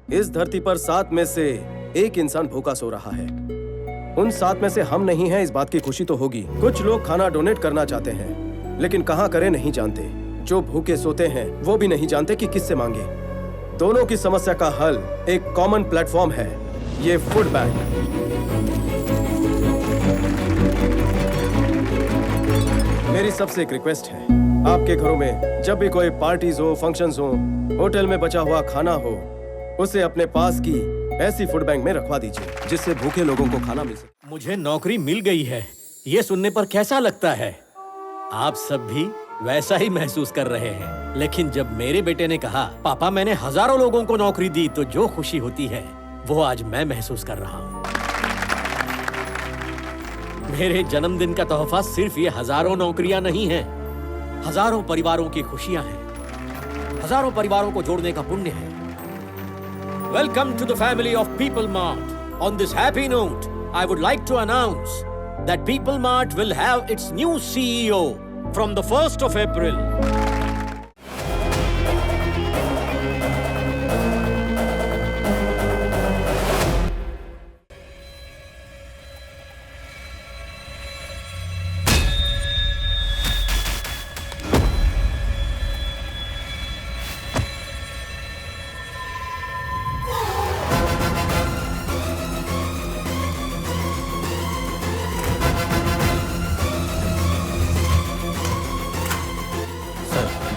इस धरती पर 7 में से 1 इंसान भूखा सो रहा है। उन 7 में से हम नहीं हैं, इस बात की खुशी तो होगी। कुछ लोग खाना डोनेट करना चाहते हैं, लेकिन कहाँ करें नहीं जानते। जो भूखे सोते हैं वो भी नहीं जानते कि किससे मांगे। दोनों की समस्या का हल एक कॉमन प्लेटफॉर्म है, ये फूड बैंक। मेरी सबसे एक रिक्वेस्ट है, आपके घरों में जब भी कोई पार्टीज हो, फंक्शंस हो, होटल में बचा हुआ खाना हो, उसे अपने पास की ऐसी फूड बैंक में रखवा दीजिए जिससे भूखे लोगों को खाना मिल सके। मुझे नौकरी मिल गई है, ये सुनने पर कैसा लगता है? आप सब भी वैसा ही महसूस कर रहे हैं। लेकिन जब मेरे बेटे ने कहा, पापा मैंने हजारों लोगों को नौकरी दी, तो जो खुशी होती है वो आज मैं महसूस कर रहा हूँ। मेरे जन्मदिन का तोहफा सिर्फ ये हजारों नौकरियां नहीं हैं, हजारों परिवारों की खुशियां हैं, हजारों परिवारों को जोड़ने का पुण्य है। Welcome to the family of People Mart. On this happy note, I would like to announce that People Mart will have its new CEO from the 1st of April.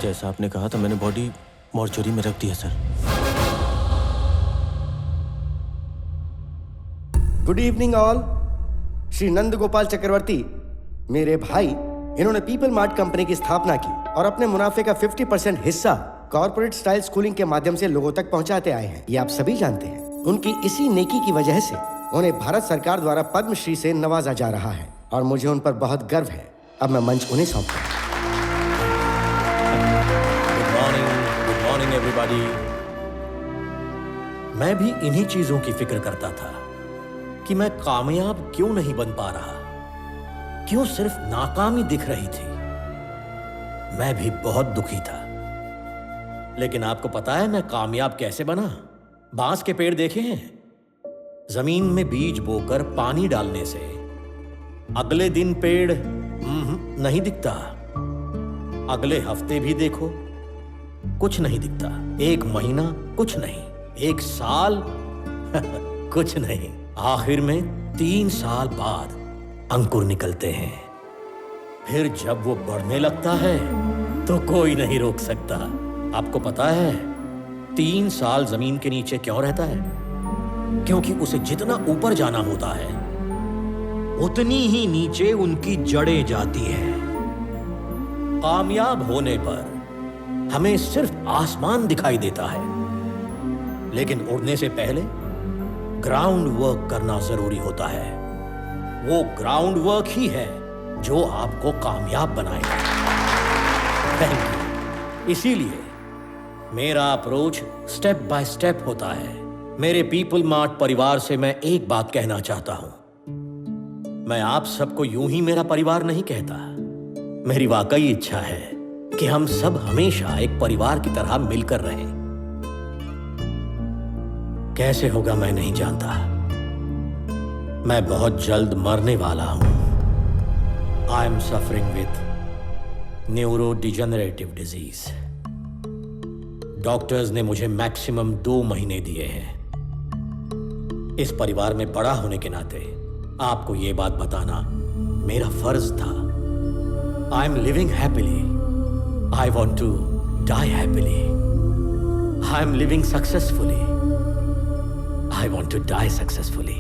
जैसा आपने कहा था, मैंने बॉडी मॉर्चरी में रख दी है sir. Good evening all. Shri Nand Gopal Chakravarti मेरे भाई, इन्होंने पीपल मार्ट कंपनी की स्थापना की और अपने मुनाफे का 50% हिस्सा कॉर्पोरेट स्टाइल स्कूलिंग के माध्यम से लोगों तक पहुंचाते आए हैं। ये आप सभी जानते हैं। उनकी इसी नेकी की वजह से उन्हें भारत सरकार द्वारा पद्मश्री से नवाजा जा रहा है और मुझे उन पर बहुत गर्व है। अब मैं मंच उन्हें सौंपता हूं। Everybody. मैं भी इन्हीं चीजों की फिक्र करता था कि मैं कामयाब क्यों नहीं बन पा रहा, क्यों सिर्फ नाकामी दिख रही थी। मैं भी बहुत दुखी था। लेकिन आपको पता है मैं कामयाब कैसे बना? बांस के पेड़ देखे हैं? जमीन में बीज बोकर पानी डालने से अगले दिन पेड़ नहीं दिखता। अगले हफ्ते भी देखो, कुछ नहीं दिखता। 1 महीना कुछ नहीं, 1 साल कुछ नहीं। आखिर में 3 साल बाद अंकुर निकलते हैं। फिर जब वो बढ़ने लगता है तो कोई नहीं रोक सकता। आपको पता है 3 साल जमीन के नीचे क्यों रहता है? क्योंकि उसे जितना ऊपर जाना होता है उतनी ही नीचे उनकी जड़ें जाती हैं। कामयाब होने पर हमें सिर्फ आसमान दिखाई देता है, लेकिन उड़ने से पहले ग्राउंड वर्क करना जरूरी होता है। वो ग्राउंड वर्क ही है जो आपको कामयाब बनाएगा। Thank you. इसीलिए मेरा अप्रोच स्टेप बाय स्टेप होता है। मेरे पीपल मार्ट परिवार से मैं एक बात कहना चाहता हूं। मैं आप सबको यूं ही मेरा परिवार नहीं कहता। मेरी वाकई इच्छा है कि हम सब हमेशा एक परिवार की तरह मिलकर रहें। कैसे होगा मैं नहीं जानता। मैं बहुत जल्द मरने वाला हूं। I am suffering with neuro degenerative disease. Doctors ने मुझे मैक्सिमम 2 महीने दिए हैं। इस परिवार में बड़ा होने के नाते आपको यह बात बताना मेरा फर्ज था। आई am living happily. I want to die happily. I am living successfully. I want to die successfully.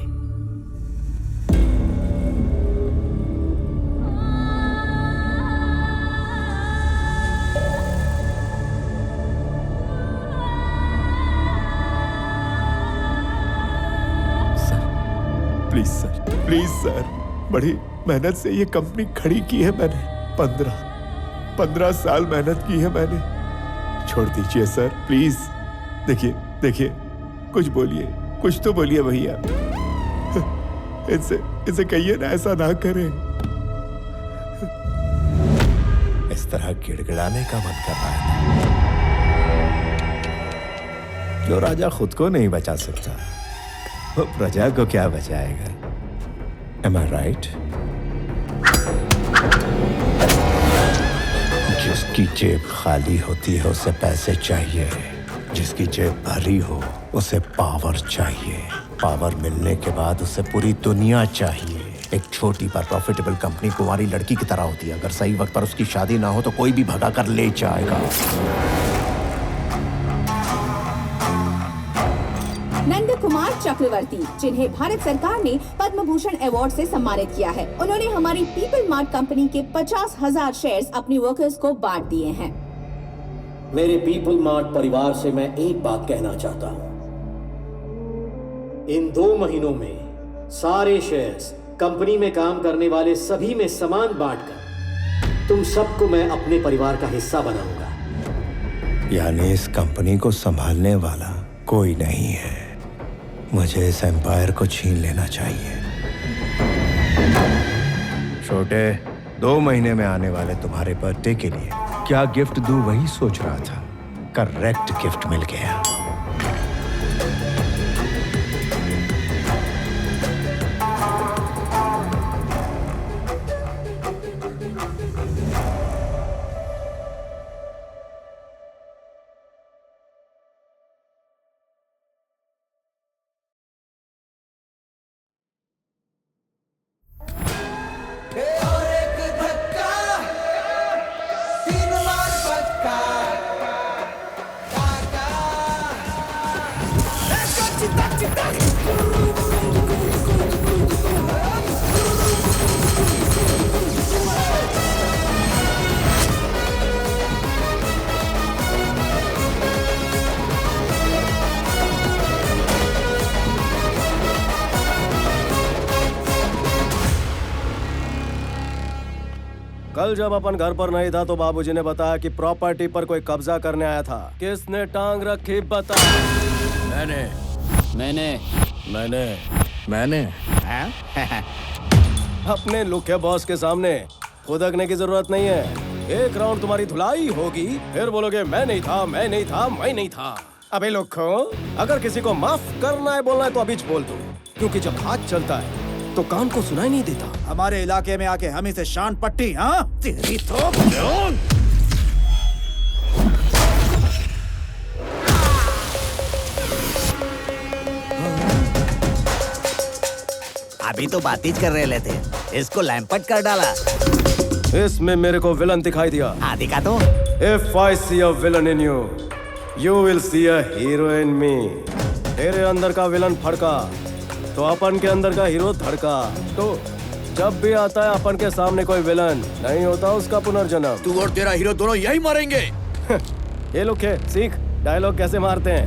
Please sir, बड़ी मेहनत से ये कंपनी खड़ी की है मैंने। 15 साल मेहनत की है मैंने। छोड़ दीजिए सर, प्लीज। देखिए, कुछ बोलिए, कुछ तो बोलिए भैया। इनसे कहिए ना ऐसा ना करें। इस तरह गिड़गिड़ाने का मन कर रहा है। जो राजा खुद को नहीं बचा सकता वो प्रजा को क्या बचाएगा? Am I right? जिसकी जेब खाली होती है उसे पैसे चाहिए, जिसकी जेब भरी हो उसे पावर चाहिए, पावर मिलने के बाद उसे पूरी दुनिया चाहिए। एक छोटी पर प्रॉफिटेबल कंपनी कुंवारी लड़की की तरह होती है, अगर सही वक्त पर उसकी शादी ना हो तो कोई भी भगा कर ले जाएगा। नंद कुमार चक्रवर्ती, जिन्हें भारत सरकार ने पद्म भूषण अवार्ड से सम्मानित किया है, उन्होंने हमारी पीपल मार्ट कंपनी के 50,000 शेयर्स अपनी वर्कर्स को बांट दिए हैं। मेरे पीपल मार्ट परिवार से मैं एक बात कहना चाहता हूं। इन 2 महीनों में सारे शेयर्स कंपनी में काम करने वाले सभी में समान बांटकर तुम सबको मैं अपने परिवार का हिस्सा बनाऊंगा। यानी इस कंपनी को संभालने वाला कोई नहीं है, मुझे इस एम्पायर को छीन लेना चाहिए। छोटे, 2 महीने में आने वाले तुम्हारे बर्थडे के लिए क्या गिफ्ट दूं वही सोच रहा था, करेक्ट गिफ्ट मिल गया। कल जब अपन घर पर नहीं था तो बाबूजी ने बताया कि प्रॉपर्टी पर कोई कब्जा करने आया था। किसने टांग रखी बता? मैंने अपने लुखे बॉस के सामने खुदकने की जरूरत नहीं है। एक राउंड तुम्हारी धुलाई होगी, फिर बोलोगे मैं नहीं था, मैं नहीं था, मैं नहीं था। अबे लुखो, अगर किसी को माफ करना है बोलना है तो अभी बोल दो, क्योंकि जब हाथ चलता है तो कान को सुनाई नहीं देता। हमारे इलाके में आके हम इसे शान पट्टी, हाँ? तेरी तो अभी तो बातचीत कर रहे थे, इसको लैंपट कर डाला। इसमें मेरे को विलन दिखाई दिया। हाँ दिखा तो। If I see a villain in you, you will see a hero in me. तेरे अंदर का विलन फड़का तो अपन के अंदर का हीरो धड़का। तो जब भी आता है अपन के सामने कोई विलन, नहीं होता उसका पुनर्जन्म। तू और तेरा हीरो दोनों यही मरेंगे। ये लोग के सीख डायलॉग कैसे मारते हैं।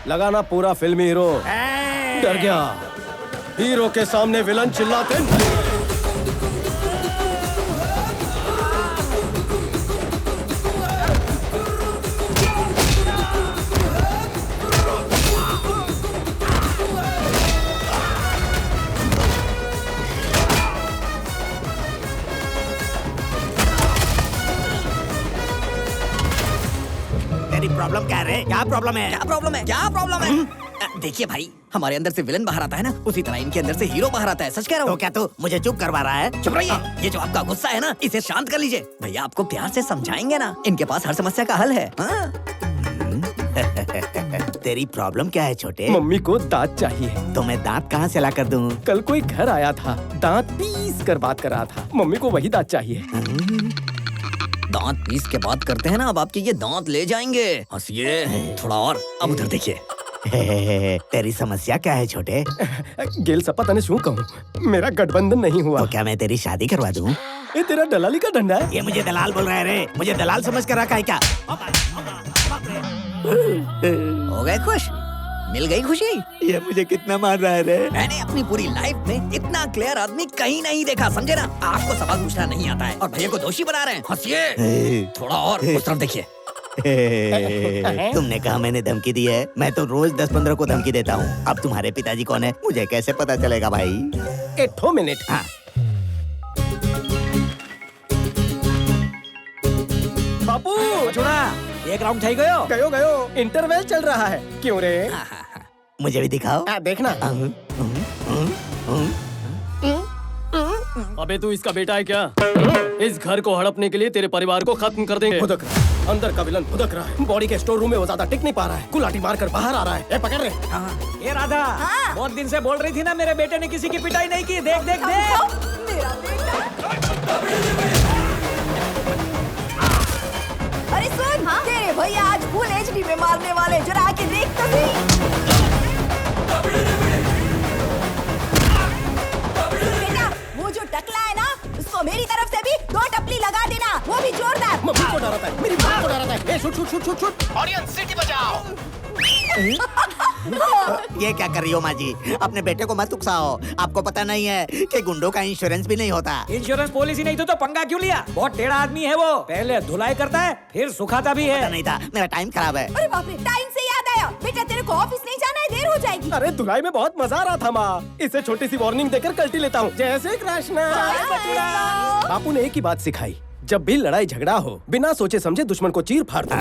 लगाना पूरा फिल्मी हीरो। डर गया, हीरो के सामने विलन चिल्लाते नहीं। तेरी प्रॉब्लम क्या है? क्या प्रॉब्लम है? क्या प्रॉब्लम है? क्या प्रॉब्लम है? देखिए भाई, हमारे अंदर से विलन बाहर आता है ना, उसी तरह इनके अंदर से हीरो बाहर आता है। सच कह रहा हूँ। तो क्या तू मुझे चुप करवा रहा है? चुप रहिए। ये जो आपका गुस्सा है ना, इसे शांत कर लीजिए। भैया आपको प्यार से समझाएंगे ना, इनके पास हर समस्या का हल है। हाँ? तेरी प्रॉब्लम क्या है छोटे? मम्मी को दांत चाहिए। तो मैं दांत कहाँ से ला कर दूँ? कल कोई घर आया था, दांत पीस कर बात कर रहा था। मम्मी को वही दांत चाहिए। दांत पीस के बात करते हैं ना, अब आपके ये दांत ले जाएंगे। हंसिए थोड़ा और। अब उधर देखिए। तेरी समस्या क्या है छोटे? गेल सा पता नहीं क्यों कहूँ, मेरा गठबंधन नहीं हुआ। तो क्या मैं तेरी शादी करवा दूँ? ये तेरा दलाली का डंडा है। ये मुझे दलाल बोल रहा है रे, मुझे दलाल समझ कर रखा है क्या? हो गए खुश? मिल गई खुशी? ये मुझे कितना मार रहा है रे? मैंने अपनी पूरी लाइफ में इतना क्लियर आदमी कहीं नहीं देखा, समझे ना? आपको सवाल पूछना नहीं आता है और भैया को दोषी बना रहे हैं। हंसिए थोड़ा और। उस तरफ देखिए। तुमने कहा मैंने धमकी दी है? मैं तो रोज 10-15 को धमकी देता हूँ। अब तुम्हारे पिताजी कौन है मुझे कैसे पता चलेगा भाई? एक मिनट। हाँ। बापू छोड़ा एक राउंड થઈ ગયો गयो गयो इंटरवल चल रहा है क्यों रे मुझे भी दिखाओ देखना अबे तू इसका बेटा है क्या? इस घर को हड़पने के लिए तेरे परिवार को खत्म कर देंगे। भुदक रहा है अंदर का विलन भुदक रहा है बॉडी के स्टोर रूम में वो ज्यादा टिक नहीं पा रहा है कुलाटी मार कर बाहर आ रहा है पकड़ रे ये राधा बहुत दिन से बोल रही थी ना मेरे बेटे ने किसी की पिटाई नहीं की देख देख देख मेरा बेटा अरे सुन तेरे भैया आज फुल एचडी में मारने वाले जरा आके देख तो सही बेटा वो जो टकला है ना उसको मेरी तरफ से भी 2 टपली लगा देना वो भी जोरदार मम्मी को डराता है मेरी माँ को डराता है ए, shoot shoot shoot shoot shoot audience सिटी बजाओ ये क्या कर रही हो माँ जी अपने बेटे को मत उकसाओ आपको पता नहीं है कि गुंडों का इंश्योरेंस भी नहीं होता इंश्योरेंस पॉलिसी नहीं तो पंगा क्यों लिया? बहुत टेढ़ा आदमी है वो, पहले धुलाई करता है फिर सुखाता भी है। पता नहीं था मेरा टाइम खराब है। अरे बाप रे टाइम से याद आया बेटा तेरे को ऑफिस नहीं जाना है देर हो जाएगी अरे धुलाई में बहुत मजा आ रहा था माँ इसे छोटी सी वार्निंग देकर कल्टी लेता हूँ जय श्री कृष्ण बापू ने एक ही बात सिखाई जब भी लड़ाई झगड़ा हो बिना सोचे समझे दुश्मन को चीर फाड़ दो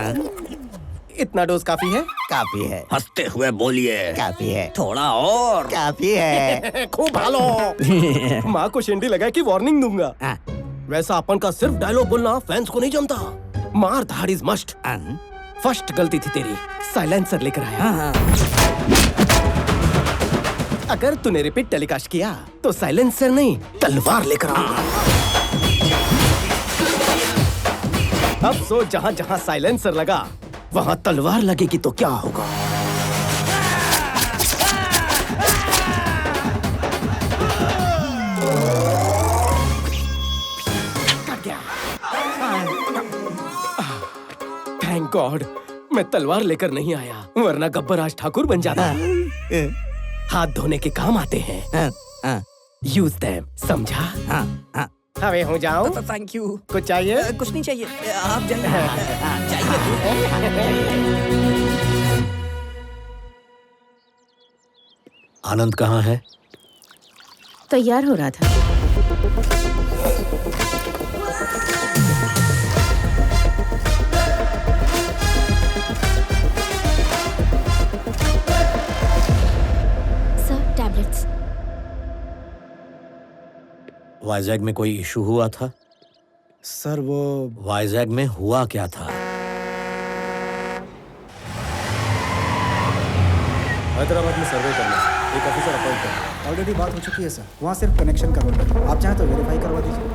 इतना डोज काफी है काफी है हंसते हुए बोलिए। काफी है थोड़ा और। काफी है खूब भालो माँ को शेंडी लगा कि वार्निंग दूंगा हाँ। वैसा अपन का सिर्फ डायलॉग बोलना फैंस को नहीं जमता मार धाड़ इज मस्ट फर्स्ट गलती थी तेरी साइलेंसर लेकर आया अगर तूने रिपीट टेलीकास्ट किया तो साइलेंसर नहीं तलवार लेकर आऊंगा अब सोच जहाँ जहाँ साइलेंसर लगा वहाँ तलवार लगेगी तो क्या होगा थैंक गॉड मैं तलवार लेकर नहीं आया वरना गब्बर आज ठाकुर बन जाता हाथ धोने के काम आते हैं यूज देम समझा हवे हो जाओ थैंक यू कुछ चाहिए कुछ नहीं चाहिए आप जाइए आनंद कहाँ है? तैयार हो रहा था सर टैबलेट्स वाइजैग में कोई इशू हुआ था? सर वो वाइजैग में हुआ क्या था? हैदराबाद में सर्वे करना एक ऑफिसर अपॉइंट करना ऑलरेडी बात हो चुकी है सर वहाँ सिर्फ कनेक्शन करवाना है आप चाहें तो वेरीफाई करवा दीजिए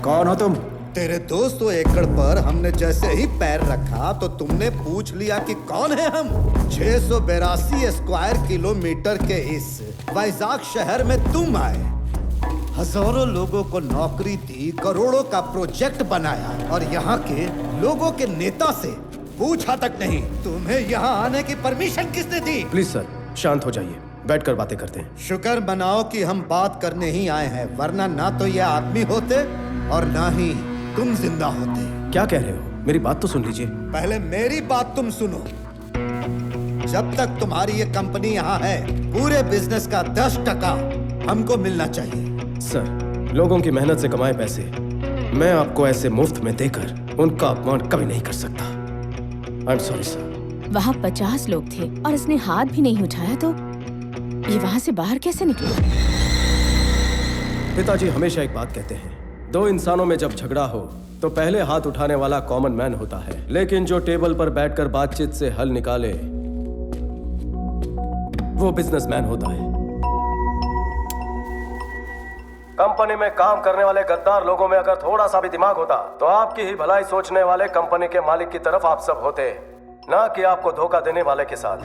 कौन हो तुम तेरे 200 एकड़ पर हमने जैसे ही पैर रखा तो तुमने पूछ लिया कि कौन है हम 682 स्क्वायर किलोमीटर के इस वैजाग शहर में तुम आए हजारों लोगों को नौकरी दी करोड़ों का प्रोजेक्ट बनाया और यहाँ के लोगों के नेता से पूछा तक नहीं तुम्हें यहाँ आने की परमिशन किसने दी प्लीज सर शांत हो जाइए बैठकर बातें करते हैं शुक्र मनाओ कि हम बात करने ही आए हैं वरना ना तो ये आदमी होते और ना ही तुम जिंदा होते क्या कह रहे हो मेरी बात तो सुन लीजिए पहले मेरी बात तुम सुनो जब तक तुम्हारी ये कंपनी यहाँ है पूरे बिजनेस का 10% हमको मिलना चाहिए सर लोगों की मेहनत से कमाए पैसे मैं आपको ऐसे मुफ्त में देकर उनका अपमान कभी नहीं कर सकता आई एम सॉरी सर वहाँ 50 लोग थे और इसने हाथ भी नहीं उठाया तो ये वहाँ से बाहर कैसे निकले? पिताजी हमेशा एक बात कहते हैं दो इंसानों में जब झगड़ा हो तो पहले हाथ उठाने वाला कॉमन मैन होता है लेकिन जो टेबल पर बैठकर बातचीत से हल निकाले वो बिजनेसमैन होता है कंपनी में काम करने वाले गद्दार लोगों में अगर थोड़ा सा भी दिमाग होता तो आपकी ही भलाई सोचने वाले कंपनी के मालिक की तरफ आप सब होते ना कि आपको धोखा देने वाले के साथ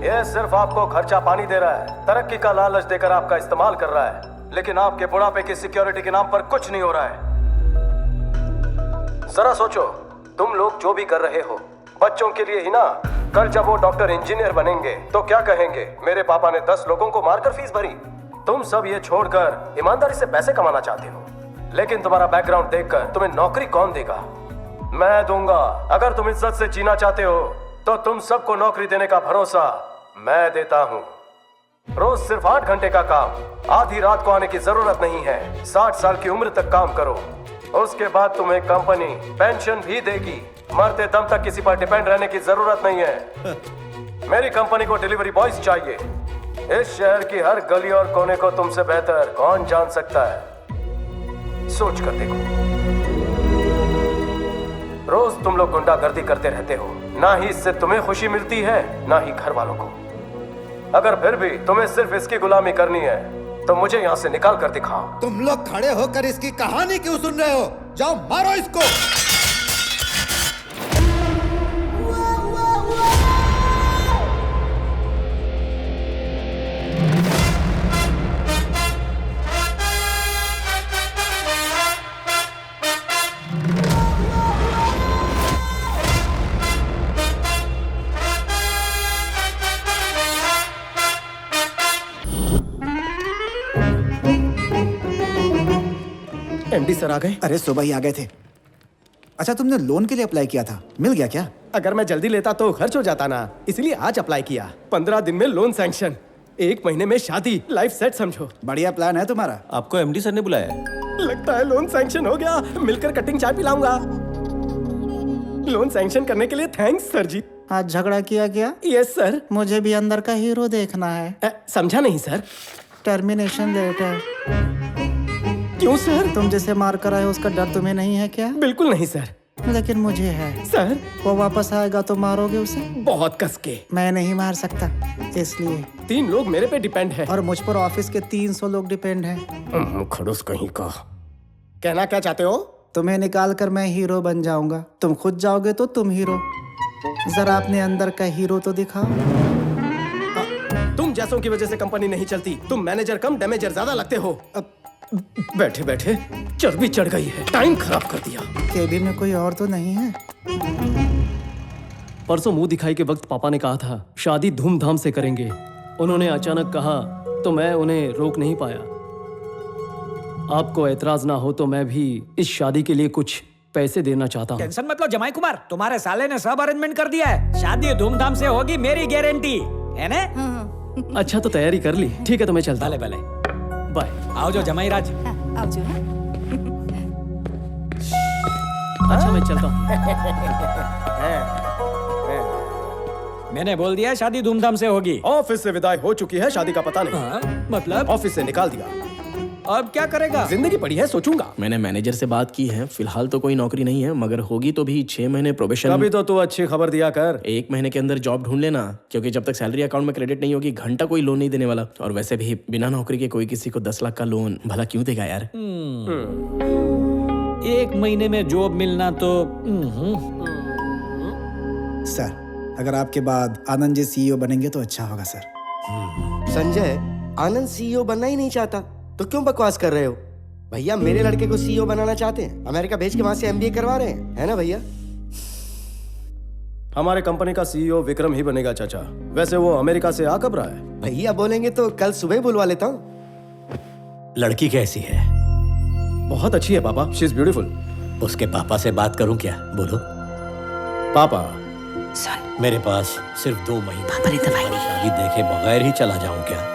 ये सिर्फ आपको खर्चा पानी दे रहा है तरक्की का लालच देकर आपका इस्तेमाल कर रहा है लेकिन आपके बुढ़ापे की सिक्योरिटी के नाम पर कुछ नहीं हो रहा है जरा सोचो तुम लोग जो भी कर रहे हो बच्चों के लिए ही ना कल जब वो डॉक्टर इंजीनियर बनेंगे तो क्या कहेंगे मेरे पापा ने 10 लोगों को मारकर फीस भरी तुम सब ये छोड़कर ईमानदारी से पैसे कमाना चाहते हो लेकिन तुम्हारा बैकग्राउंड देखकर तुम्हें नौकरी कौन देगा मैं दूंगा अगर तुम इज्जत से जीना चाहते हो तो तुम सबको नौकरी देने का भरोसा मैं देता हूँ रोज सिर्फ 8 घंटे का काम, आधी रात को आने की जरूरत नहीं है। 60 साल की उम्र तक काम करो, उसके बाद तुम्हें कंपनी पेंशन भी देगी। मरते दम तक किसी पर डिपेंड रहने की जरूरत नहीं है। मेरी कंपनी को डिलीवरी बॉयज चाहिए। इस शहर की हर गली और कोने को तुमसे बेहतर कौन जान सकता है? सोच कर देखो। रोज तुम लोग गुंडागर्दी करते रहते हो, ना ही इससे तुम्हें खुशी मिलती है ना ही घर वालों को। अगर फिर भी तुम्हें सिर्फ इसकी गुलामी करनी है तो मुझे यहाँ से निकाल कर दिखाओ। तुम लोग खड़े होकर इसकी कहानी क्यों सुन रहे हो? जाओ मारो इसको। एमडी सर आ गए? अरे सुबह ही आ गए थे। अच्छा, तुमने लोन के लिए अप्लाई किया था, मिल गया क्या? अगर मैं जल्दी लेता तो खर्च हो जाता ना, इसलिए आज अप्लाई किया। 15 दिन में लोन सैंक्शन, 1 महीने में शादी, लाइफ सेट समझो। बढ़िया प्लान है तुम्हारा। आपको एमडी सर ने बुलाया है? लगता है लोन सैंक्शन हो गया। मिलकर कटिंग चाय पिलाऊंगा। लोन सैंक्शन करने के लिए थैंक्स सर जी। आज झगड़ा किया क्या? Yes sir. मुझे भी अंदर का हीरो देखना है। समझा नहीं सर। Termination letter. क्यों सर? तुम जिसे मार कर आए उसका डर तुम्हें नहीं है क्या? बिल्कुल नहीं सर। लेकिन मुझे है। सर वो वापस आएगा तो मारोगे उसे? बहुत कस के। मैं नहीं मार सकता, इसलिए। 3 लोग मेरे पे डिपेंड है। और मुझ पर ऑफिस के 300 लोग डिपेंड हैं। खड़ूस कहीं का। कहना क्या चाहते हो? तुम्हें निकाल कर मैं हीरो बन जाऊंगा, तुम खुद जाओगे तो तुम हीरो। जरा अपने अंदर का हीरो तो दिखाओ। तुम जैसों की वजह से कंपनी नहीं चलती। तुम मैनेजर कम डैमेजर ज्यादा लगते हो। बैठे बैठे चर्बी चढ़ गई है, टाइम खराब कर दिया। केबिन में कोई और तो नहीं है? परसों मुंह दिखाई के वक्त पापा ने कहा था शादी धूमधाम से करेंगे। उन्होंने अचानक कहा तो मैं उन्हें रोक नहीं पाया। आपको एतराज ना हो तो मैं भी इस शादी के लिए कुछ पैसे देना चाहता हूँ। टेंशन मत लो जमाई कुमार, तुम्हारे साले ने सब अरेंजमेंट कर दिया है। शादी धूमधाम से होगी, मेरी गारंटी है ना? अच्छा तो तैयारी कर ली? ठीक है तो मैं चलता। भले भले, बाय। आओ जो जमाई राज। अच्छा मैं चलता हूँ। मैंने बोल दिया शादी धूमधाम से होगी। ऑफिस से विदाई हो चुकी है, शादी का पता नहीं। मतलब? ऑफिस से निकाल दिया। अब क्या करेगा? जिंदगी पड़ी है, सोचूंगा। मैंने मैनेजर से बात की है, फिलहाल तो कोई नौकरी नहीं है, मगर होगी तो भी 6 महीने प्रोबेशन। अभी तो तू अच्छी खबर दिया कर। 1 महीने के अंदर जॉब ढूंढ लेना, क्योंकि जब तक सैलरी अकाउंट में क्रेडिट नहीं होगी घंटा कोई लोन नहीं देने वाला। और वैसे भी बिना नौकरी के कोई किसी को 10 लाख का लोन भला क्यों देगा यार? 1 महीने में जॉब मिलना तो। सर, अगर आपके बाद आनंद जी सीईओ बनेंगे तो अच्छा होगा सर। संजय, आनंद सीईओ बनना ही नहीं चाहता तो क्यों बकवास कर रहे हो? भैया मेरे लड़के को सीईओ बनाना चाहते हैं, अमेरिका भेज के वहां से एमबीए करवा रहे हैं, है ना भैया? हमारे कंपनी का सीईओ विक्रम ही बनेगा चाचा। वैसे वो अमेरिका से आ कब रहा है? भैया बोलेंगे तो कल सुबह बुलवा लेता हूँ। लड़की कैसी है? बहुत अच्छी है पापा, शी इज ब्यूटीफुल। उसके पापा से बात करूं क्या? बोलो। पापा मेरे पास सिर्फ 2 महीने। पापा ने दवाई नहीं। शादी देखे बगैर ही चला जाऊं क्या?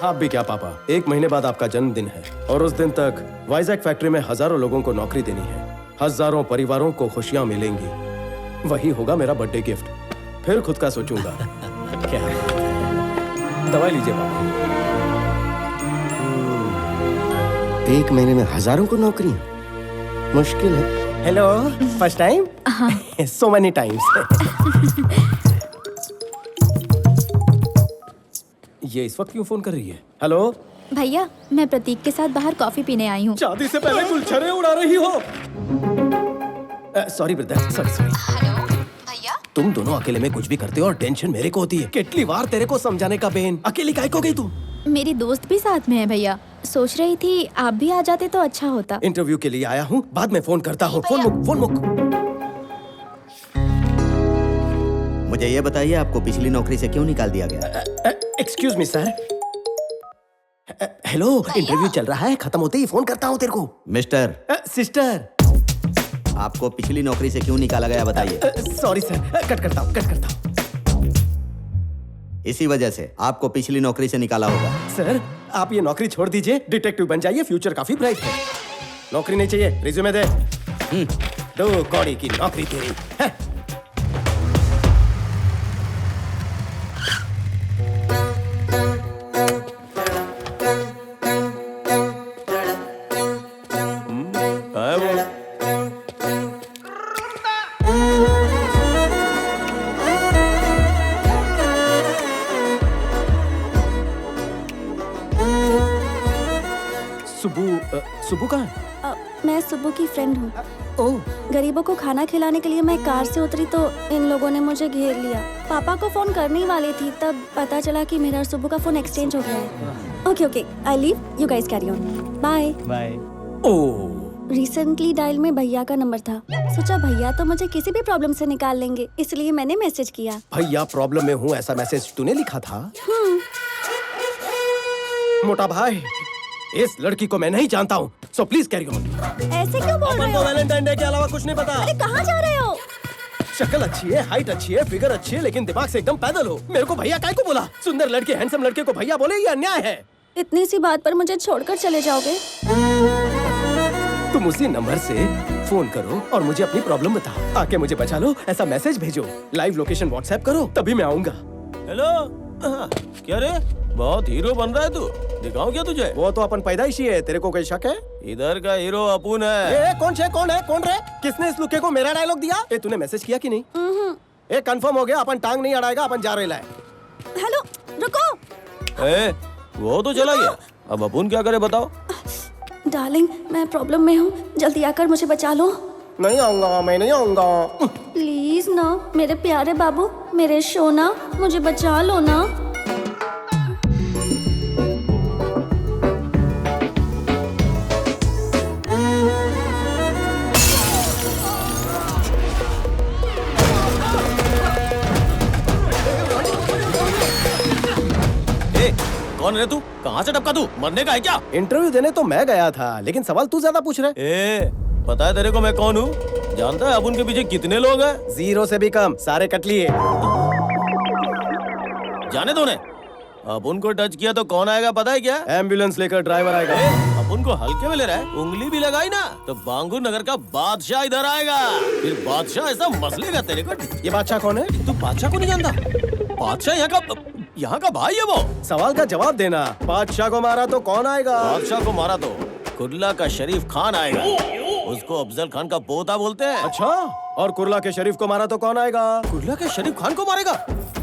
आप भी क्या पापा, 1 महीने बाद आपका जन्मदिन है और उस दिन तक वाइजैक फैक्ट्री में हजारों लोगों को नौकरी देनी है, हजारों परिवारों को खुशियां मिलेंगी। वही होगा मेरा बर्थडे गिफ्ट। फिर खुद का सोचूंगा। क्या? दवाई लीजिए पापा। 1 महीने में हजारों को नौकरी, मुश्किल है। Hello, first time? So many times. ये इस वक्त क्यों फोन कर रही है? हेलो भैया, मैं प्रतीक के साथ बाहर कॉफी पीने आई हूँ। शादी से पहले गुलछरे उड़ा रही हो? Sorry brother, sorry. हेलो भैया, तुम दोनों अकेले में कुछ भी करते हो और टेंशन मेरे को होती है। कितनी बार तेरे को समझाने का बेन, अकेली काहे को गई तू? मेरी दोस्त भी साथ में है भैया, सोच रही थी आप भी आ जाते तो अच्छा होता। इंटरव्यू के लिए आया हूँ, बाद में फोन करता हूँ। फोन मुक। मुझे ये बताइए आपको पिछली नौकरी से क्यों निकाल दिया गया? Excuse me sir. Hello, interview चल रहा है, खत्म होते ही फोन करता हूँ तेरे को। मिस्टर। सिस्टर। आपको पिछली नौकरी से क्यों निकाला गया बताइए। सॉरी सर, कट करता हूँ। इसी वजह से आपको पिछली नौकरी से निकाला होगा। सर आप ये नौकरी छोड़ दीजिए, डिटेक्टिव बन जाइए, फ्यूचर काफी ब्राइट है। नौकरी नहीं चाहिए, रिज्यूमे दे। 2 कौड़ी की नौकरी तेरी है। सुबु कहाँ है? मैं सुबु की फ्रेंड हूँ। गरीबों को खाना खिलाने के लिए मैं कार से उतरी तो इन लोगों ने मुझे घेर लिया। पापा को फोन करने ही वाली थी, तब पता चला कि मेरा और सुबु का फोन एक्सचेंज हो गया है। Okay I leave, you guys carry on, bye bye. Recently dial में भैया का नंबर था, सोचा भैया तो मुझे किसी भी प्रॉब्लम से निकाल लेंगे, इसलिए मैंने मैसेज किया। भैया प्रॉब्लम में हूँ ऐसा मैसेज तूने लिखा था? मोटा भाई इस लड़की को मैं नहीं जानता हूँ, सो प्लीज कैरी ऑन। ऐसे क्यों बोल रहे हो? वैलेंटाइन डे के अलावा कुछ नहीं पता। अरे कहाँ जा रहे हो? शक्ल अच्छी है, हाइट अच्छी है, फिगर अच्छी है, लेकिन दिमाग से एकदम पैदल हो। मेरे को भैया काहे को बोला? सुंदर लड़के हैंडसम लड़के को भैया बोले, ये अन्याय है। इतनी सी बात पर मुझे छोड़कर चले जाओगे? तुम उसी नंबर से फोन करो और मुझे अपनी प्रॉब्लम बताओ, आके मुझे बचा लो, ऐसा मैसेज भेजो, लाइव लोकेशन व्हाट्सएप करो, तभी मैं आऊंगा। हेलो, क्या रे बहुत हीरो बन रहा है तू, दिखाऊं क्या तुझे? वो तो अपन पैदाइशी है, तेरे को कोई शक है? इधर का हीरो अपुन है। कौन रे? किसने इस लुके को मेरा डायलॉग दिया? तूने मैसेज किया कि नहीं? कंफर्म हो गया, अपन टांग नहीं अड़ाएगा, अपन जा रहे हैं। हेलो रुको। वो तो चला गया, अब अपुन क्या करे बताओ? डार्लिंग मैं प्रॉब्लम में हूँ, जल्दी आकर मुझे बचा लो। नहीं आऊंगा, मैं नहीं आऊंगा। प्लीज ना मेरे प्यारे बाबू, मेरे सोना, मुझे बचा लो ना। कौन है तू? कहाँ से टपका तू? मरने का है क्या? इंटरव्यू देने तो मैं गया था, लेकिन सवाल तू ज्यादा पूछ रहे। पता है तेरे को मैं कौन हूँ? जानता है अपुन के पीछे कितने लोग हैं? 0 से भी कम, सारे कट लिए। जाने दो ने। अपुन को टच किया तो कौन आएगा पता है क्या? एम्बुलेंस लेकर ड्राइवर आएगा। अपुन को हल्के में ले रहा है, उंगली भी लगाई ना तो बांगुर नगर का बादशाह इधर आएगा, फिर बादशाह ऐसा मसलेगा तेरे को। ये बादशाह कौन है? तू बादशाह को नहीं जानता? बादशाह यहाँ का भाई है वो। सवाल का जवाब देना। बादशाह को मारा तो कौन आएगा? बादशाह को मारा तो कुर्ला का शरीफ खान आएगा, उसको अफजल खान का पोता बोलते हैं। अच्छा, और कुर्ला के शरीफ को मारा तो कौन आएगा? कुर्ला के शरीफ खान को मारेगा?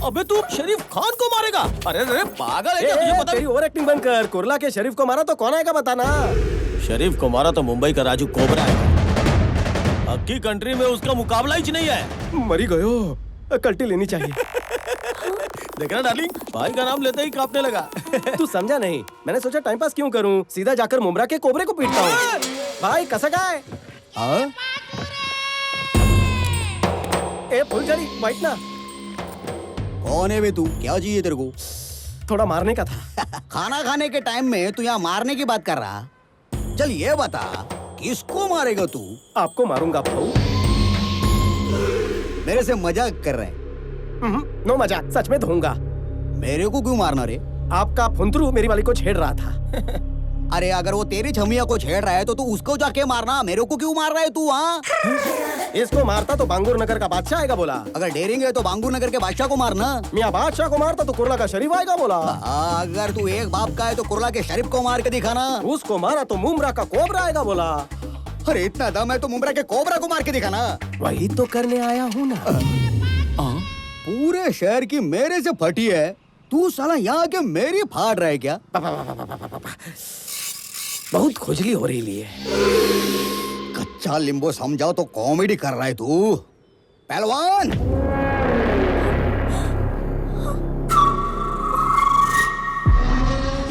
अबे तू शरीफ खान को मारेगा? अरे पागल है क्या? तुझे पता तेरी ओवर एक्टिंग बंद कर। कुर्ला के शरीफ को मारा तो कौन आएगा बताना। शरीफ को मारा तो मुंबई का राजू कोबरा है, अक्की कंट्री में उसका मुकाबला ही नहीं है। मरी गयो, कल्टी लेनी चाहिए। देखना डार्लिंग, भाई का नाम लेते ही कांपने लगा। तू समझा नहीं, मैंने सोचा टाइम पास क्यों करूं, सीधा जाकर मुमरा के कोबरे को पीटता हूँ। भाई कसक है। फुलझड़ी बैठना। कौन है बे तू? क्या चाहिए तेरे को? थोड़ा मारने का था। खाना खाने के टाइम में तू यहाँ मारने की बात कर रहा? चल ये बता, किसको मारेगा तू? आपको मारूंगा भाऊ। मेरे से मजाक कर रहे हैं? नो मजाक, सच में धोऊंगा। मेरे को क्यों मारना रे? आपका फुंतरू मेरी वाली को छेड़ रहा था। अरे अगर वो तेरी छमिया को छेड़ रहा है तो तू उसको जाके मारना, मेरे को क्यों मार रहा है तू? हाँ इसको मारता तो बांगुर नगर का बादशाह आएगा बोला। अगर डेरिंग है तो बांगुर नगर के बादशाह को मारना। मियाँ बादशाह को मारता तो कुर्ला का शरीफ आएगा बोला। अगर तू एक बाप का है तो कुर्ला के शरीफ को मार के दिखाना। उसको मारा तो मुमरा का कोबरा आएगा बोला। अरे इतना दम है तो मुमरा के कोबरा को मार के दिखाना। वही तो करने आया हूँ ना। पूरे शहर की मेरे से फटी है, तू साला यहाँ के मेरी फाड़ रहा है क्या? बहुत खुजली हो रही है। कच्चा लींबू समझाओ तो कॉमेडी कर रहा है तू। पहलवान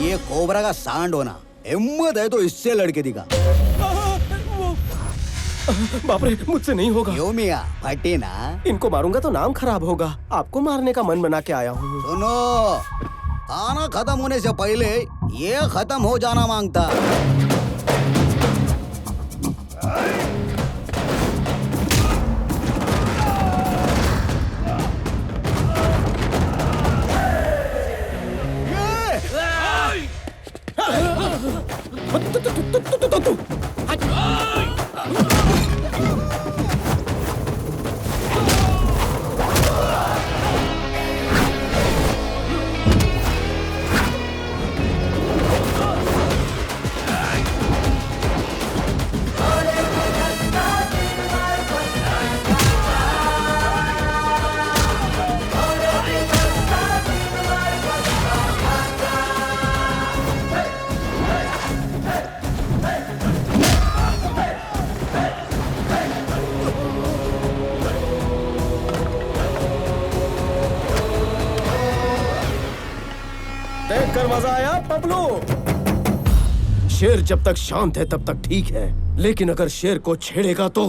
ये कोबरा का सांड होना, हिम्मत है तो इससे लड़के दिखा। बाप रे, मुझसे नहीं होगा। क्यों मियां, फटे ना? इनको मारूंगा तो नाम खराब होगा। आपको मारने का मन बना के आया हूँ। सुनो, खाना खत्म होने से पहले ये खत्म हो जाना मांगता। देखकर मजा आया पबलू? शेर जब तक शांत है तब तक ठीक है, लेकिन अगर शेर को छेड़ेगा तो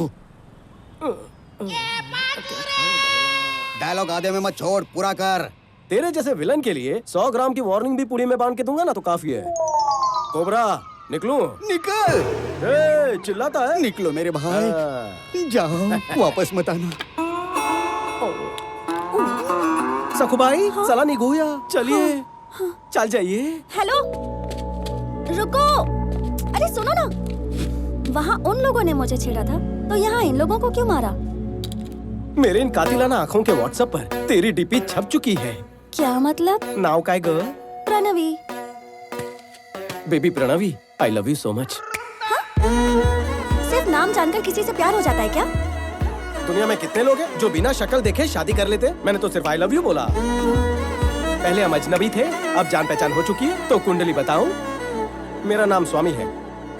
डायलॉग आधे में मत छोड़, पूरा कर। तेरे जैसे विलन के लिए 100 ग्राम की वार्निंग भी पुड़ी में बांध के दूंगा ना तो काफी है। कोबरा निकलूं? निकल। चिल्लाता है। निकलो मेरे भाई, जाओ, वापस मत आना। सखुबाई सला निगुया, चलिए चल जाइए। हेलो, रुको। अरे सुनो ना, वहाँ उन लोगों ने मुझे छेड़ा था, तो यहाँ इन लोगों को क्यों मारा? मेरे इन कातिलाना आंखों के व्हाट्सएप पर तेरी डीपी छप चुकी है। क्या मतलब? नाउ काय girl? Pranavi. Baby Pranavi, I love you so much. सिर्फ नाम जानकर किसी से प्यार हो जाता है क्या? दुनिया में कितने लोग हैं जो बिना शक्ल देखे शादी कर लेते? मैंने तो सिर्फ आई लव यू बोला। पहले हम अजनबी थे, अब जान पहचान हो चुकी है। तो कुंडली बताऊं? मेरा नाम स्वामी है।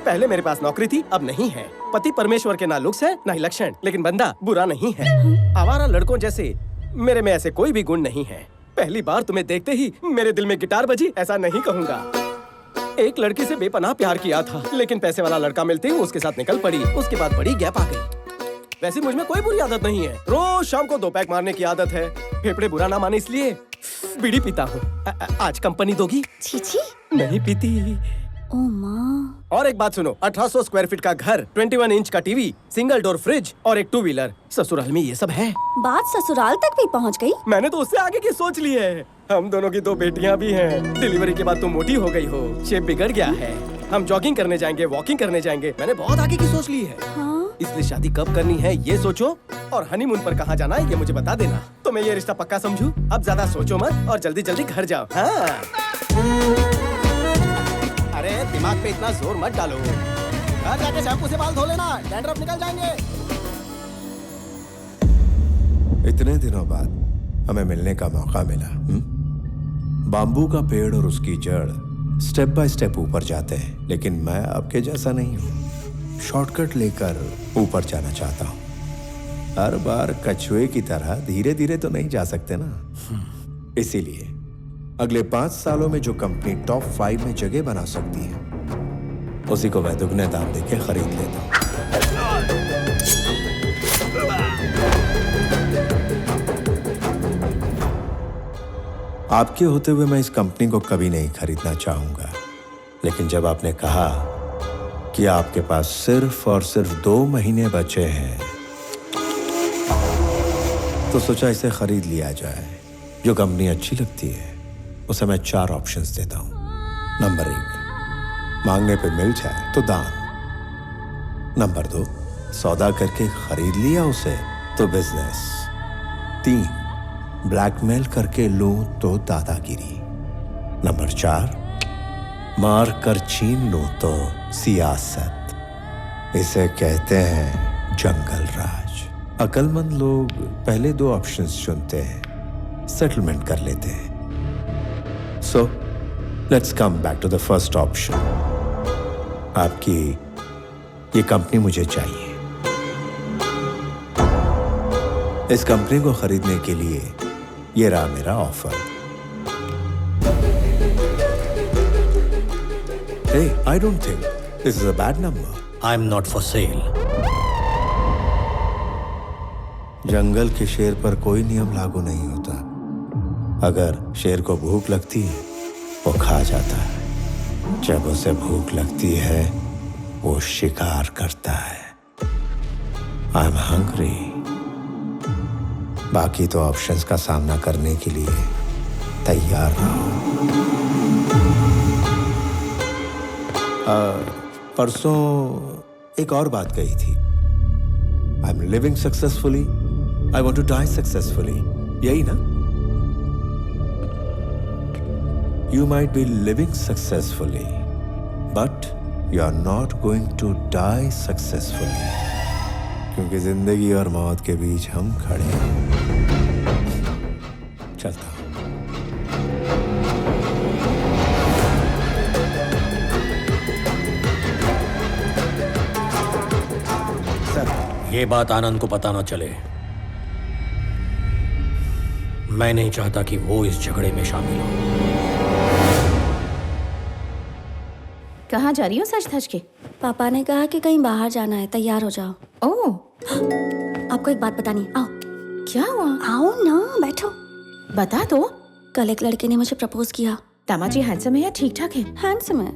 पहले मेरे पास नौकरी थी, अब नहीं है। पति परमेश्वर के ना लुक्स है ना ही लक्षण, लेकिन बंदा बुरा नहीं है। आवारा लड़कों जैसे मेरे में ऐसे कोई भी गुण नहीं है। पहली बार तुम्हें देखते ही मेरे दिल में गिटार बजी, ऐसा नहीं कहूँगा। एक लड़की से बेपनाह प्यार किया था, लेकिन पैसे वाला लड़का मिलते ही उसके साथ निकल पड़ी। उसके बाद बड़ी गैप आ गई। वैसे मुझ में कोई बुरी आदत नहीं है। रोज शाम को 2 पैक मारने की आदत है। फेफड़े बुरा ना माने इसलिए बीड़ी पीता हूँ। आज कंपनी दोगी? छीछी, नहीं पीती। ओ माँ। और एक बात सुनो, 1800 स्क्वायर फीट का घर, 21 इंच का टीवी, सिंगल डोर फ्रिज और एक 2 व्हीलर। ससुराल में ये सब है। बात ससुराल तक भी पहुँच गई? मैंने तो उससे आगे की सोच ली है। हम दोनों की 2 बेटियां भी हैं। डिलीवरी के बाद तुम मोटी हो गई हो, शेप बिगड़ गया है। हम जॉगिंग करने जाएंगे, वॉकिंग करने जाएंगे। मैंने बहुत आगे की सोच ली है। हाँ? इसलिए शादी कब करनी है ये सोचो, और हनीमून पर कहाँ जाना है ये मुझे बता देना। तो मैं ये रिश्ता पक्का समझूं। अब ज्यादा सोचो मत और जल्दी जल्दी घर जाओ। हाँ। अरे दिमाग पे इतना जोर मत डालो। घर जाके शैम्पू से बाल धो लेना, डैंड्रफ निकल जाएंगे। इतने दिनों बाद हमें मिलने का मौका मिला। बाम्बू का पेड़ और उसकी जड़ स्टेप बाय स्टेप ऊपर जाते हैं, लेकिन मैं आपके जैसा नहीं हूँ। शॉर्टकट लेकर ऊपर जाना चाहता हूँ। हर बार कछुए की तरह धीरे धीरे तो नहीं जा सकते ना। इसीलिए अगले 5 सालों में जो कंपनी टॉप 5 में जगह बना सकती है, उसी को मैं दुगने दाम देके खरीद लेता हूँ। आपके होते हुए मैं इस कंपनी को कभी नहीं खरीदना चाहूंगा, लेकिन जब आपने कहा कि आपके पास सिर्फ और सिर्फ 2 महीने बचे हैं, तो सोचा इसे खरीद लिया जाए। जो कंपनी अच्छी लगती है उसे मैं 4 ऑप्शंस देता हूं। नंबर 1, मांगने पे मिल जाए तो दान। नंबर 2, सौदा करके खरीद लिया उसे तो बिजनेस। 3, ब्लैकमेल करके लूं तो दादागिरी। नंबर 4, मार कर छीन लूं तो सियासत। इसे कहते हैं जंगल राज। अक्लमंद लोग पहले 2 ऑप्शंस चुनते हैं, सेटलमेंट कर लेते हैं। So let's come back to the first option. आपकी ये कंपनी मुझे चाहिए। इस कंपनी को खरीदने के लिए ये रहा मेरा offer. Hey, I don't think this is a bad number. I'm not for sale. जंगल के शेर पर कोई नियम लागू नहीं होता। अगर शेर को भूख लगती है वो खा जाता है, जब उसे भूख लगती है वो शिकार करता है। I'm hungry. बाकी तो ऑप्शंस का सामना करने के लिए तैयार रहो। परसों एक और बात कही थी, I am living successfully, I want to die successfully, यही ना? You might be living successfully but you are not going to die successfully, क्योंकि जिंदगी और मौत के बीच हम खड़े हैं। चलता हूं। ये बात आनंद को पता ना चले। मैं नहीं चाहता कि वो इस झगड़े में शामिल हो। कहाँ जा रही हो सच धज के? पापा ने कहा कि कहीं बाहर जाना है, तैयार हो जाओ। ओह, आपको एक बात बतानी, आओ। क्या हुआ? आओ ना, बैठो। बता दो। कल एक लड़के ने मुझे प्रपोज किया। दामाजी हैंडसम है या ठीक ठाक है? हैंडसम है।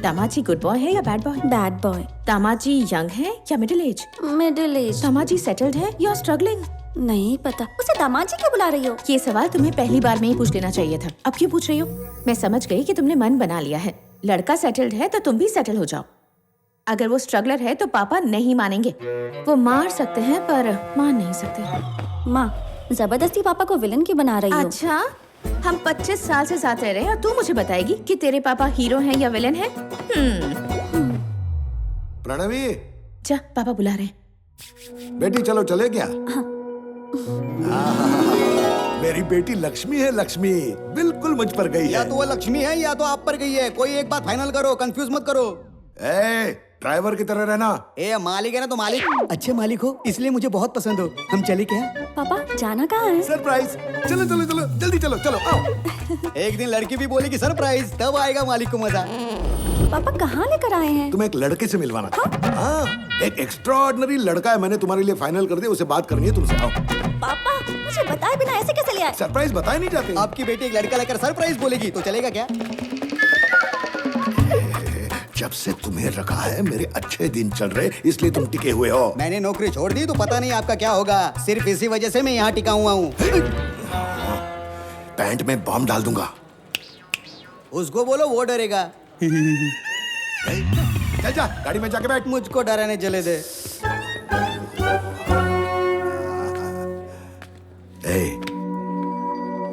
दामाजी गुड बॉय है या bad boy? Bad boy. Damaji young है या middle age? Middle age. Damaji settled है या स्ट्रगलिंग? नहीं पता। उसे दामाजी क्यों बुला रही हो? ये सवाल तुम्हें पहली बार में ही पूछ लेना चाहिए था। अब क्यों पूछ रही हो? मैं समझ गई कि तुमने मन बना लिया है। लड़का सेटल्ड है तो तुम भी सेटल हो जाओ। अगर वो स्ट्रगलर है तो पापा नहीं मानेंगे। वो मार सकते हैं पर मान नहीं सकते। माँ, जबरदस्ती पापा को विलन क्यों बना रही हो? अच्छा, हम 25 साल से साथ रह रहे हैं और तू मुझे बताएगी कि तेरे पापा हीरो हैं या विलन हैं? प्रणवी, जा, पापा बुला रहे हैं। बेटी चलो चले क्या? मेरी बेटी लक्ष्मी है, लक्ष्मी बिल्कुल मुझ पर गई है। या तो वो लक्ष्मी है या तो आप पर गई है। कोई एक बात फाइनल करो, कंफ्यूज मत करो। ड्राइवर की तरह रहना। मालिक है ना तो मालिक। अच्छे मालिक हो इसलिए मुझे बहुत पसंद हो। हम चले क्या? पापा जाना कहाँ है? सरप्राइज। चलो चलो चलो जल्दी चलो चलो आओ। एक दिन लड़की भी बोलेगी सरप्राइज, तब आएगा मालिक को मजा। पापा कहाँ लेकर आए हैं? तुम्हें एक लड़के से मिलवाना था। हाँ, एक एक्स्ट्राऑर्डिनरी लड़का है, मैंने तुम्हारे लिए फाइनल कर दिया, उसे बात करनी है तुमसे। आओ। पापा मुझे बताए बिना ऐसे कैसे ले आए? सरप्राइज बताए नहीं जाते। आपकी बेटी एक लड़का लेकर सरप्राइज बोलेगी तो चलेगा क्या? जब से तुम्हें रखा है मेरे अच्छे दिन चल रहे, इसलिए तुम टिके हुए हो। मैंने नौकरी छोड़ दी तो पता नहीं आपका क्या होगा। सिर्फ इसी वजह से मैं यहाँ टिका हुआ हूँ। पैंट में बॉम्ब डाल दूंगा। उसको बोलो, वो डरेगा। चल जा, गाड़ी में जाके बैठ। मुझको डराने चले दे।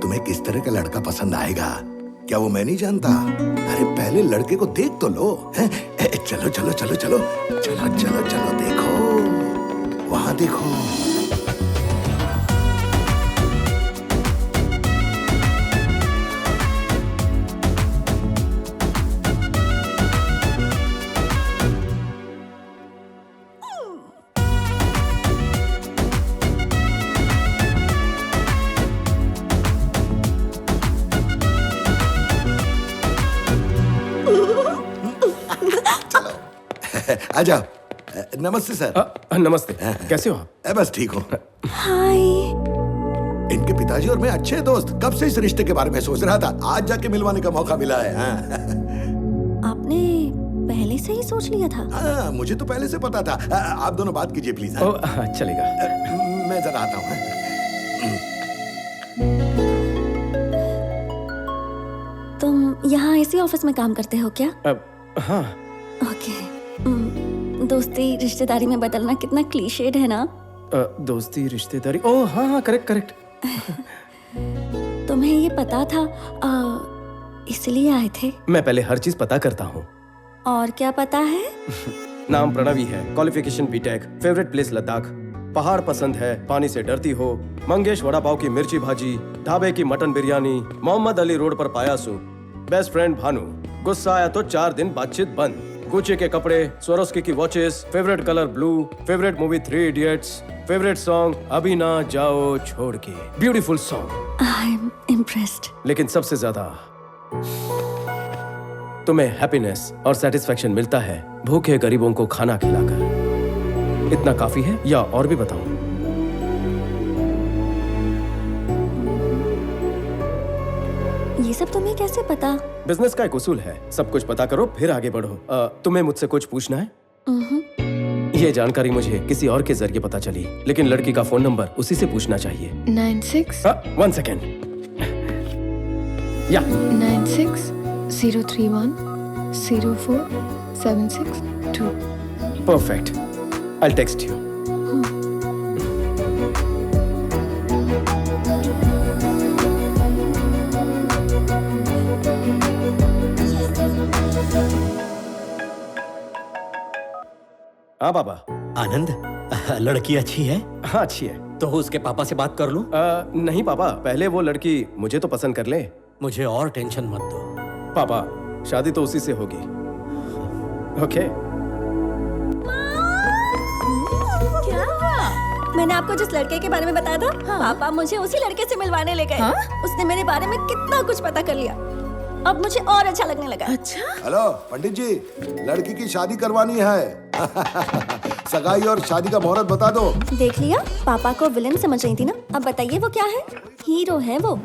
तुम्हें किस तरह का लड़का पसंद आएगा क्या वो मैं नहीं जानता? अरे पहले लड़के को देख तो लो। चलो चलो चलो चलो चलो चलो चलो देखो, वहां देखो। आ जाओ। नमस्ते सर। नमस्ते, कैसे हो आप? बस ठीक हो। हाय। इनके पिताजी और मैं अच्छे दोस्त, कब से इस रिश्ते के बारे में सोच रहा था, आज जाके मिलवाने का मौका मिला है। आपने पहले से ही सोच लिया था? हाँ, मुझे तो पहले से पता था। आप दोनों बात कीजिए प्लीज। चलेगा। मैं जरा आता हूँ। तुम यहाँ इसी ऑफिस में काम करते हो क्या? हाँ। ओके। दोस्ती रिश्तेदारी में बदलना कितना क्लीशेड है ना? दोस्ती रिश्तेदारी, ओह हाँ हाँ, करेक्ट करेक्ट। तुम्हें ये पता था इसलिए आए थे? मैं पहले हर चीज पता करता हूँ। और क्या पता है? नाम प्रणवी है, qualification BTech, favourite place Ladakh, पहाड़ पसंद है, पानी से डरती हो, मंगेश वड़ा पाव की मिर्ची भाजी, ढाबे की मटन बिरयानी, मोहम्मद अली रोड पर पाया सूप, बेस्ट फ्रेंड भानु, गुस्सा आया तो 4 दिन बातचीत बंद, गुच्ची के कपड़े, स्वरोस्की की watches, favourite colour blue, favourite movie 3 idiots, favourite song अभी ना जाओ छोड़ के, beautiful song. I am impressed. लेकिन सबसे ज्यादा तुम्हें हैप्पीनेस और सेटिस्फैक्शन मिलता है भूखे गरीबों को खाना खिलाकर। इतना काफी है या और भी बताऊं? ये सब तुम्हें कैसे पता? बिजनेस का एक उसूल है, सब कुछ पता करो फिर आगे बढ़ो। तुम्हें मुझसे कुछ पूछना है? ये जानकारी मुझे किसी और के जरिए पता चली, लेकिन लड़की का फोन नंबर उसी से पूछना चाहिए। 96 1 सेकेंड। या 96 031 0476 two. Perfect, I text you. हाँ पापा। आनंद, लड़की अच्छी है? हाँ अच्छी है। तो उसके पापा से बात कर लूं? नहीं पापा, पहले वो लड़की मुझे तो पसंद कर ले। मुझे और टेंशन मत दो। पापा, शादी तो उसी से होगी। ओके। मैंने आपको जिस लड़के के बारे में बताया था, पापा मुझे उसी लड़के से मिलवाने ले गए। उसने मेरे बारे में कितना कुछ पता कर लिया। अब मुझे और अच्छा लगने लगा। अच्छा? हेलो पंडित जी, लड़की की शादी करवानी है। सगाई और शादी का मुहूर्त बता दो। देख लिया, पापा को विलेन समझ रही थी ना। अब बताइए वो क्या है? हीरो है वो।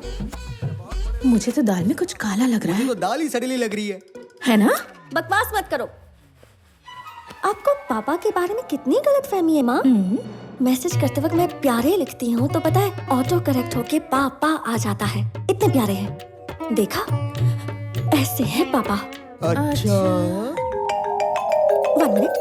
मुझे तो दाल में कुछ काला लग रहा है। तो दाल ही सड़ीली लग रही है ना? बकवास मत करो। आपको पापा के बारे में कितनी गलतफहमी है माँ। मैसेज करते वक्त मैं प्यारे लिखती हूँ तो पता है ऑटो करेक्ट होके पापा आ जाता है। इतने प्यारे हैं। देखा, ऐसे है पापा। अच्छा। 1 मिनट।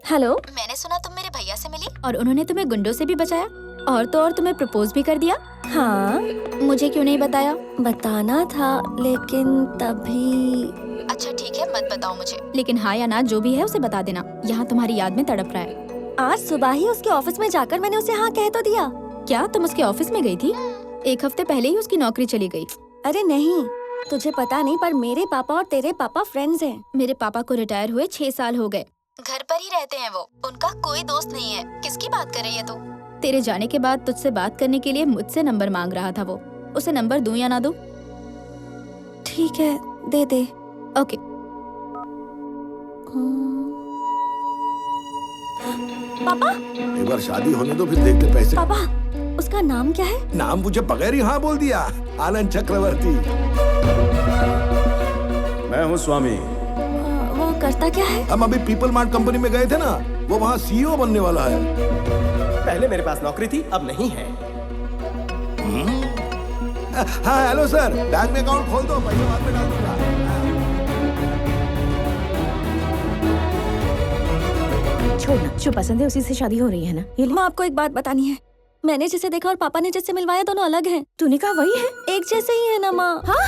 हेलो। मैंने सुना तुम मेरे भैया से मिली और उन्होंने तुम्हें गुंडों से भी बचाया और तो और तुम्हें प्रपोज भी कर दिया। हाँ। मुझे क्यों नहीं बताया? बताना था लेकिन तभी। अच्छा ठीक है, मत बताओ मुझे, लेकिन हाँ या ना जो भी है उसे बता देना। यहाँ तुम्हारी याद में तड़प रहा है। आज सुबह ही उसके ऑफिस में जाकर मैंने उसे हाँ कह तो दिया। क्या तुम उसके ऑफिस में गई थी? 1 हफ्ते पहले ही उसकी नौकरी चली गई। अरे नहीं, तुझे पता नहीं पर मेरे पापा और तेरे पापा फ्रेंड्स हैं। मेरे पापा को रिटायर हुए 6 साल हो गए। घर पर ही रहते हैं वो, उनका कोई दोस्त नहीं है। किसकी बात कर रही है तू? तेरे जाने के बाद तुझसे बात करने के लिए मुझसे नंबर मांग रहा था वो। उसे नंबर दूं या ना दूं? ठीक है, दे दे। ओके। पापा। एक बार शादी होने दो फिर देखते पैसे। पापा, उसका नाम क्या है? नाम मुझे बगैर ही हाँ बोल दिया। आनंद चक्रवर्ती। मैं हूँ स्वामी। वो करता क्या है? हम अभी पीपल मार्ट कंपनी में गए थे ना, वो वहाँ सीईओ बनने वाला है। पहले मेरे पास नौकरी थी, अब नहीं है। हाँ हेलो सर, बैंक में अकाउंट खोल दो, पैसे बाद में डाल दूंगा। छोड़ना, जो पसंद है उसी से शादी हो रही है ना। ये माँ, आपको एक बात बतानी है। मैंने जिसे देखा और पापा ने जिससे मिलवाया दोनों अलग हैं। तूने कहा वही है? एक जैसे ही है ना माँ। हाँ?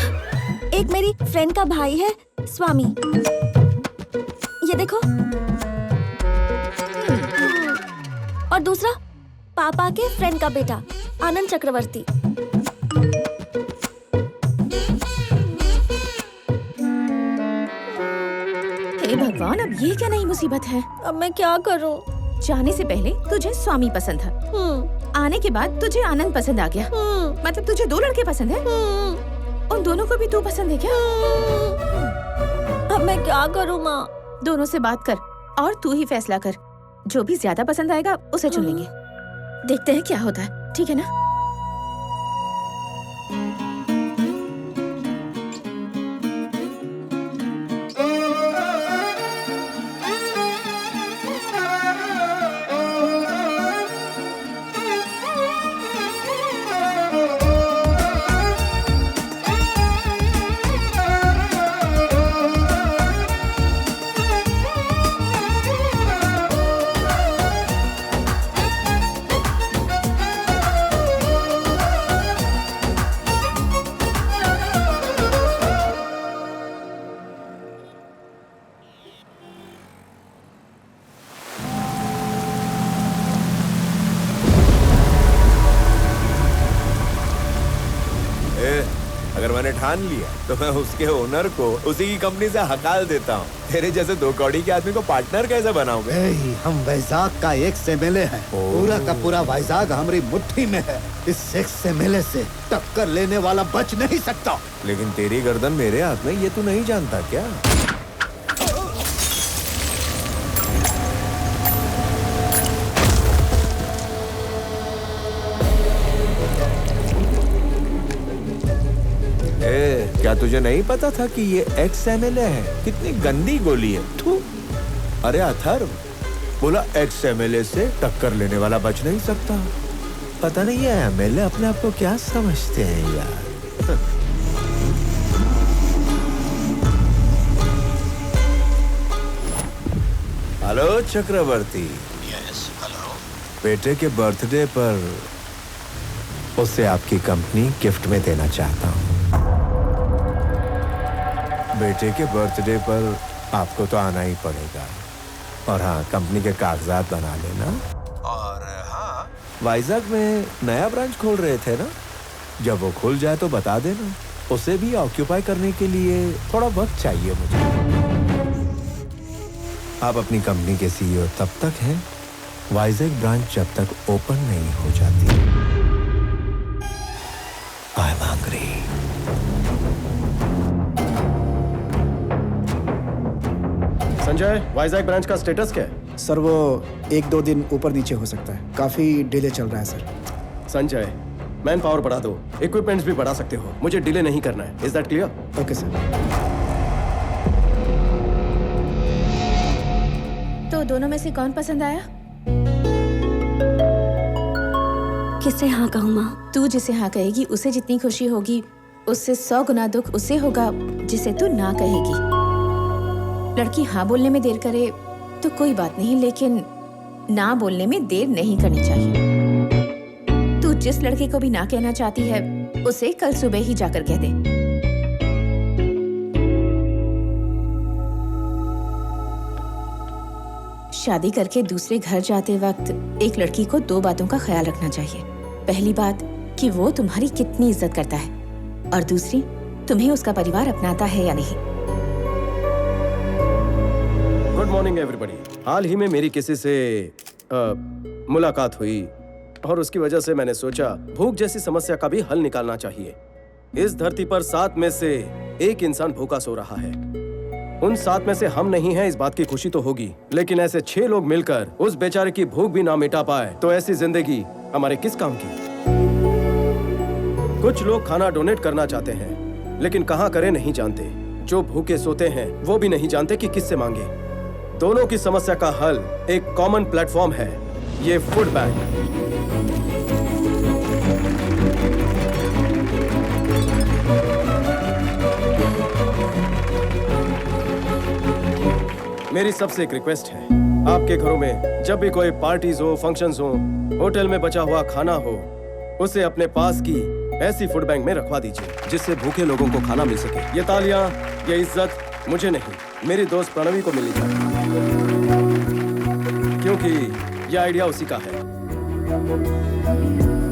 एक मेरी फ्रेंड का भाई है स्वामी, ये देखो। और दूसरा पापा के फ्रेंड का बेटा आनंद चक्रवर्ती। हे भगवान, अब ये क्या नई मुसीबत है? अब मैं क्या करूं? जाने से पहले तुझे स्वामी पसंद था, आने के बाद तुझे आनंद पसंद आ गया। मतलब तुझे 2 लड़के पसंद है? उन दोनों को भी तू पसंद है क्या? अब मैं क्या करूं माँ? दोनों से बात कर और तू ही फैसला कर। जो भी ज्यादा पसंद आएगा उसे चुन लेंगे। देखते हैं क्या होता है, ठीक है ना? अगर मैंने ठान लिया तो मैं उसके ओनर को उसी की कंपनी से हकाल देता हूँ। तेरे जैसे 2 कौड़ी के आदमी को पार्टनर कैसे बनाऊंगा? हम वैजाग का एक एमएलए है। पूरा का पूरा वैजाग हमारी मुट्ठी में है। इस एमएलए से टक्कर लेने वाला बच नहीं सकता। लेकिन तेरी गर्दन मेरे हाथ में, ये तू नहीं जानता क्या? क्या तुझे नहीं पता था कि ये एक्स एमएलए है? कितनी गंदी गोली है। थू। अरे अथर्व, बोला एक्स एमएलए से टक्कर लेने वाला बच नहीं सकता। पता नहीं है एमएलए अपने आप को क्या समझते हैं यार। हेलो चक्रवर्ती। Yes, hello. बेटे के बर्थडे पर उसे आपकी कंपनी गिफ्ट में देना चाहता हूँ। बेटे के बर्थडे पर आपको तो आना ही पड़ेगा। और हाँ, कंपनी के कागजात बना लेना। और हाँ, वाइजैक में नया ब्रांच खोल रहे थे ना, जब वो खुल जाए तो बता देना। उसे भी ऑक्यूपाई करने के लिए थोड़ा वक्त चाहिए मुझे। आप अपनी कंपनी के सीईओ तब तक हैं, वाइजैक ब्रांच जब तक ओपन नहीं हो जाती। I am hungry. Sanjay, Vizag branch का स्टेटस क्या है? सर वो 1-2 दिन ऊपर नीचे हो सकता है, काफी डिले चल रहा है सर। संजय, मैन पावर बढ़ा दो, इक्विपमेंट्स भी बढ़ा सकते हो, मुझे डिले नहीं करना है। Is that clear? Okay sir. तो दोनों में से कौन पसंद आया? किसे हाँ कहूँ माँ? तू जिसे हाँ कहेगी उसे जितनी खुशी होगी, उससे 100 गुना दुख उसे होगा जिसे तू ना कहेगी। लड़की हाँ बोलने में देर करे तो कोई बात नहीं, लेकिन ना बोलने में देर नहीं करनी चाहिए। तू जिस लड़के को भी ना कहना चाहती है उसे कल सुबह ही जाकर कह दे। शादी करके दूसरे घर जाते वक्त एक लड़की को 2 बातों का ख्याल रखना चाहिए। पहली बात कि वो तुम्हारी कितनी इज्जत करता है, और दूसरी तुम्हें उसका परिवार अपनाता है या नहीं। Good morning everybody. हाल ही में मेरी किसी से मुलाकात हुई और उसकी वजह से मैंने सोचा भूख जैसी समस्या का भी हल निकालना चाहिए। इस धरती पर 7 में से 1 इंसान भूखा सो रहा है। उन 7 में से हम नहीं हैं, इस बात की खुशी तो होगी, लेकिन ऐसे 6 लोग मिलकर उस बेचारे की भूख भी ना मिटा पाए तो ऐसी जिंदगी हमारे किस काम की? कुछ लोग खाना डोनेट करना चाहते हैं, लेकिन कहां करें नहीं जानते। जो भूखे सोते हैं वो भी नहीं जानते कि किससे मांगे। दोनों की समस्या का हल एक कॉमन प्लेटफॉर्म है, ये फूड बैंक। मेरी सबसे एक रिक्वेस्ट है, आपके घरों में जब भी कोई पार्टीज हो, फंक्शंस हो, होटल में बचा हुआ खाना हो, उसे अपने पास की ऐसी फूड बैंक में रखवा दीजिए जिससे भूखे लोगों को खाना मिल सके। ये तालियां, ये इज्जत मुझे नहीं, मेरी दोस्त प्रणवी को मिलनी चाहिए, क्योंकि ये आइडिया उसी का है।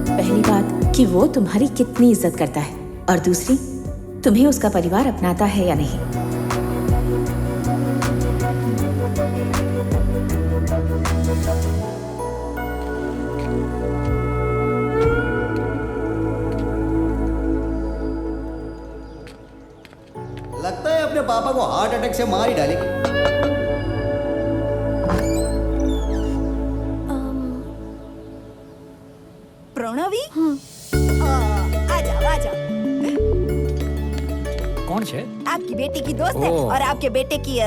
पहली बात कि वो तुम्हारी कितनी इज्जत करता है, और दूसरी तुम्हें उसका परिवार अपनाता है या नहीं। लगता है अपने पापा को हार्ट अटैक से मार ही डालेगी। प्रणवी, आ जाओ आ जाओ। कौन है? आपकी बेटी की दोस्त है और आपके बेटे की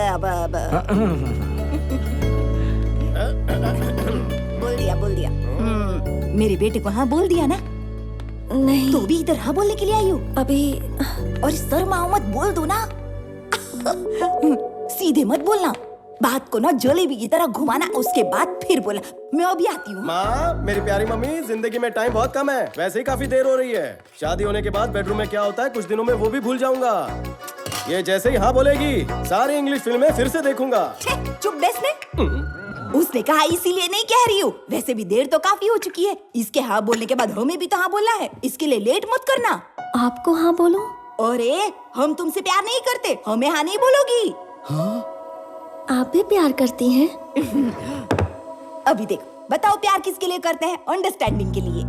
बोल दिया। मेरे बेटे को हाँ बोल दिया ना? नहीं। तो भी इधर हाँ बोलने के लिए आई हो अभी? और शर्माओ मत, बोल दो ना। सीधे मत बोलना, बात को ना जलेबी की तरह घुमाना, उसके बाद फिर बोला। मैं अभी आती हूँ। माँ, मेरी प्यारी मम्मी, जिंदगी में टाइम बहुत कम है, वैसे ही काफी देर हो रही है। शादी होने के बाद बेडरूम में क्या होता है कुछ दिनों में वो भी भूल जाऊंगा। ये जैसे ही हाँ बोलेगी सारी इंग्लिश फिल्में फिर से देखूंगा। चुप बैठने। उसने कहा इसीलिए नहीं कह रही हूँ, वैसे भी देर तो काफी हो चुकी है। इसके हाँ बोलने के बाद हमें भी तो हाँ बोलना है, इसके लिए लेट मत करना। आपको हाँ बोलूं? अरे हम तुमसे प्यार नहीं करते, हमें हाँ नहीं बोलोगी। हाँ? आप भी प्यार करती हैं? अभी देखो, बताओ प्यार किसके लिए करते हैं? अंडरस्टैंडिंग के लिए।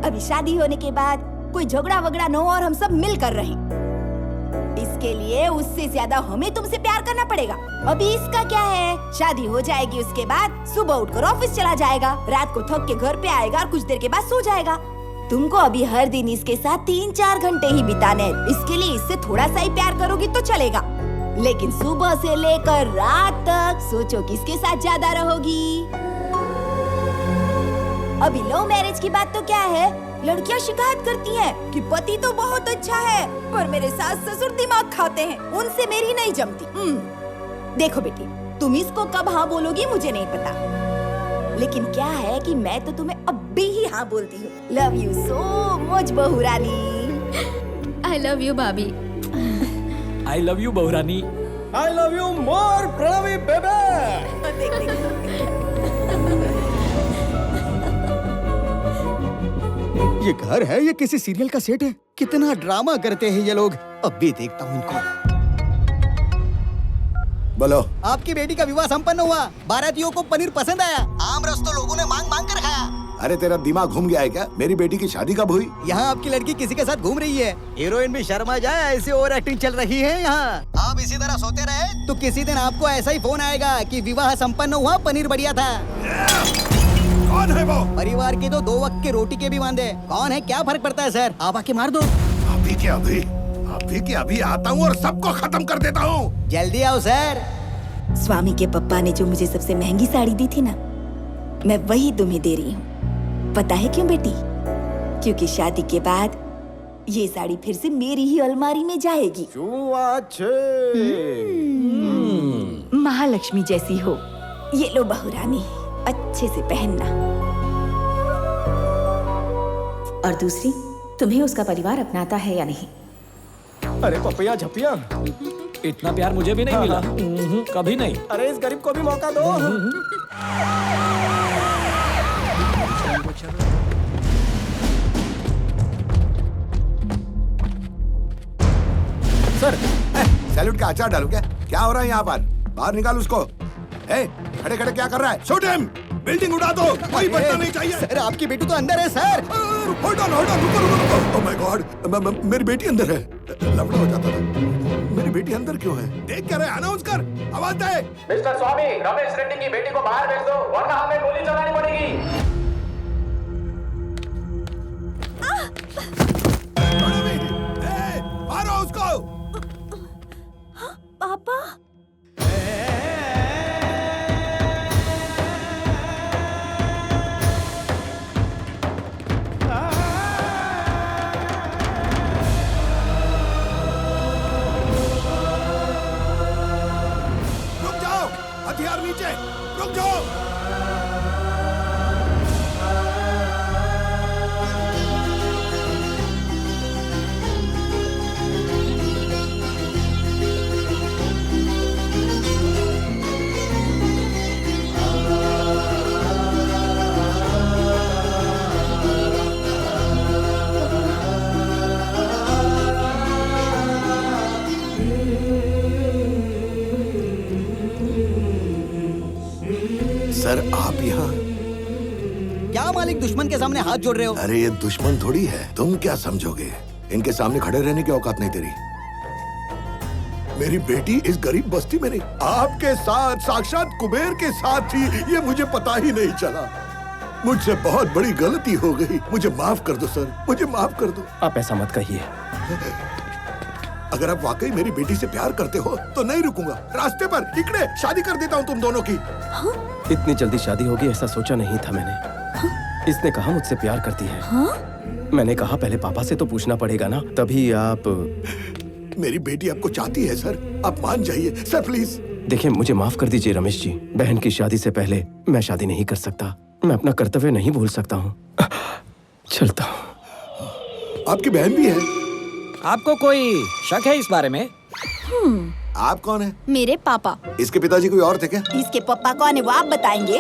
अभी शादी होने के बाद कोई झगड़ा वगड़ा न हो और हम सब मिलकर रहें, इसके लिए उससे ज्यादा हमें तुमसे प्यार करना पड़ेगा। अभी इसका क्या है, शादी हो जाएगी, उसके बाद सुबह उठकर ऑफिस चला जाएगा, रात को थक के घर पे आएगा और कुछ देर के बाद सो जाएगा। तुमको अभी हर दिन इसके साथ 3-4 घंटे ही बिताने हैं। इसके लिए इससे थोड़ा सा ही प्यार करोगी तो चलेगा, लेकिन सुबह से लेकर रात तक सोचो किसके साथ ज्यादा रहोगी। अभी लव मैरिज की बात तो क्या है, लड़कियां शिकायत करती हैं कि पति तो बहुत अच्छा है पर मेरे सास ससुर दिमाग खाते हैं, उनसे मेरी नहीं जमती। देखो बेटी, तुम इसको कब हाँ बोलोगी मुझे नहीं पता, लेकिन क्या है कि मैं तो तुम्हें अभी ही हाँ बोलती हूँ। लव यू सो मच बहू रानी। आई लव यू भाभी। आई लव यू बहू रानी। I love you more Pranavi baby. ये घर है ये किसी सीरियल का सेट है? कितना ड्रामा करते हैं ये लोग। अब भी देखता हूँ इनको। बोलो। आपकी बेटी का विवाह संपन्न हुआ। बारातियों को पनीर पसंद आया। आम रस तो लोगों ने मांग मांग कर खाया। अरे तेरा दिमाग घूम गया है क्या? मेरी बेटी की शादी कब हुई? यहाँ आपकी लड़की किसी के साथ घूम रही है। हीरोइन भी शर्मा जाए, ऐसी ओवर एक्टिंग चल रही है यहाँ। आप इसी तरह सोते रहे तो किसी दिन आपको ऐसा ही फोन आएगा कि विवाह संपन्न हुआ, पनीर बढ़िया था। कौन है वो? परिवार के तो 2 वक्त की रोटी के भी वांदे। कौन है क्या फर्क पड़ता है सर? आप आके मार दो। अभी के अभी आता हूँ और सबको खत्म कर देता हूँ। जल्दी आओ सर। स्वामी के पप्पा ने जो मुझे सबसे महंगी साड़ी दी थी ना, मैं वही तुम्हें दे रही हूँ। पता है क्यों बेटी? क्योंकि शादी के बाद ये साड़ी फिर से मेरी ही अलमारी में जाएगी। महालक्ष्मी जैसी हो। ये लो बहू रानी, अच्छे से पहनना। और दूसरी, तुम्हें उसका परिवार अपनाता है या नहीं? अरे पपिया झपिया, इतना प्यार मुझे भी नहीं मिला। कभी नहीं। अरे इस गरीब को भी मौका दो। सर, सैल्यूट का अचार डालू क्या? क्या हो रहा है यहाँ पर? बाहर निकाल उसको। खड़े खड़े क्या कर रहा है? Shoot him! बिल्डिंग उड़ा दो। कोई बचना नहीं चाहिए। सर आपकी बेटी तो अंदर है सर। होल्ड ऑन, रुको। ओह माय गॉड, मेरी बेटी अंदर है। लफड़ा हो जाता था। मेरी बेटी अंदर क्यों है? देख क्या रहे? अनाउंस कर, आवाज दे। मिस्टर स्वामी, रमेश रेड्डी की बेटी को बाहर भेज दो, वरना हमें गोली चलानी पड़ेगी। मारो उसको। पापा। हथियार नीचे, रुक जाओ। सर आप यहाँ? क्या मालिक दुश्मन के सामने हाथ जोड़ रहे हो? अरे ये दुश्मन थोड़ी है, तुम क्या समझोगे? इनके सामने खड़े रहने की औकात नहीं तेरी। मेरी बेटी इस गरीब बस्ती में नहीं, आपके साथ, साक्षात कुबेर के साथ थी। ये मुझे पता ही नहीं चला। मुझसे बहुत बड़ी गलती हो गई। मुझे माफ कर दो सर, मुझे माफ कर दो। आप ऐसा मत कहिए। अगर आप वाकई मेरी बेटी से प्यार करते हो तो नहीं रुकूंगा। रास्ते पर इकड़े शादी कर देता हूँ तुम दोनों की। इतनी जल्दी शादी होगी ऐसा सोचा नहीं था मैंने। इसने कहा मुझसे प्यार करती है। मैंने कहा पहले पापा से तो पूछना पड़ेगा ना, तभी आप। मेरी बेटी आपको चाहती है सर, आप मान जाइए सर प्लीज। देखिए मुझे माफ कर दीजिए रमेश जी, बहन की शादी से पहले मैं शादी नहीं कर सकता। मैं अपना कर्तव्य नहीं भूल सकता हूँ। चलता हूँ। आपकी बहन भी है? आपको कोई शक है इस बारे में? आप कौन है? मेरे पापा। इसके पिताजी कोई और थे क्या? इसके पापा कौन है वो आप बताएंगे?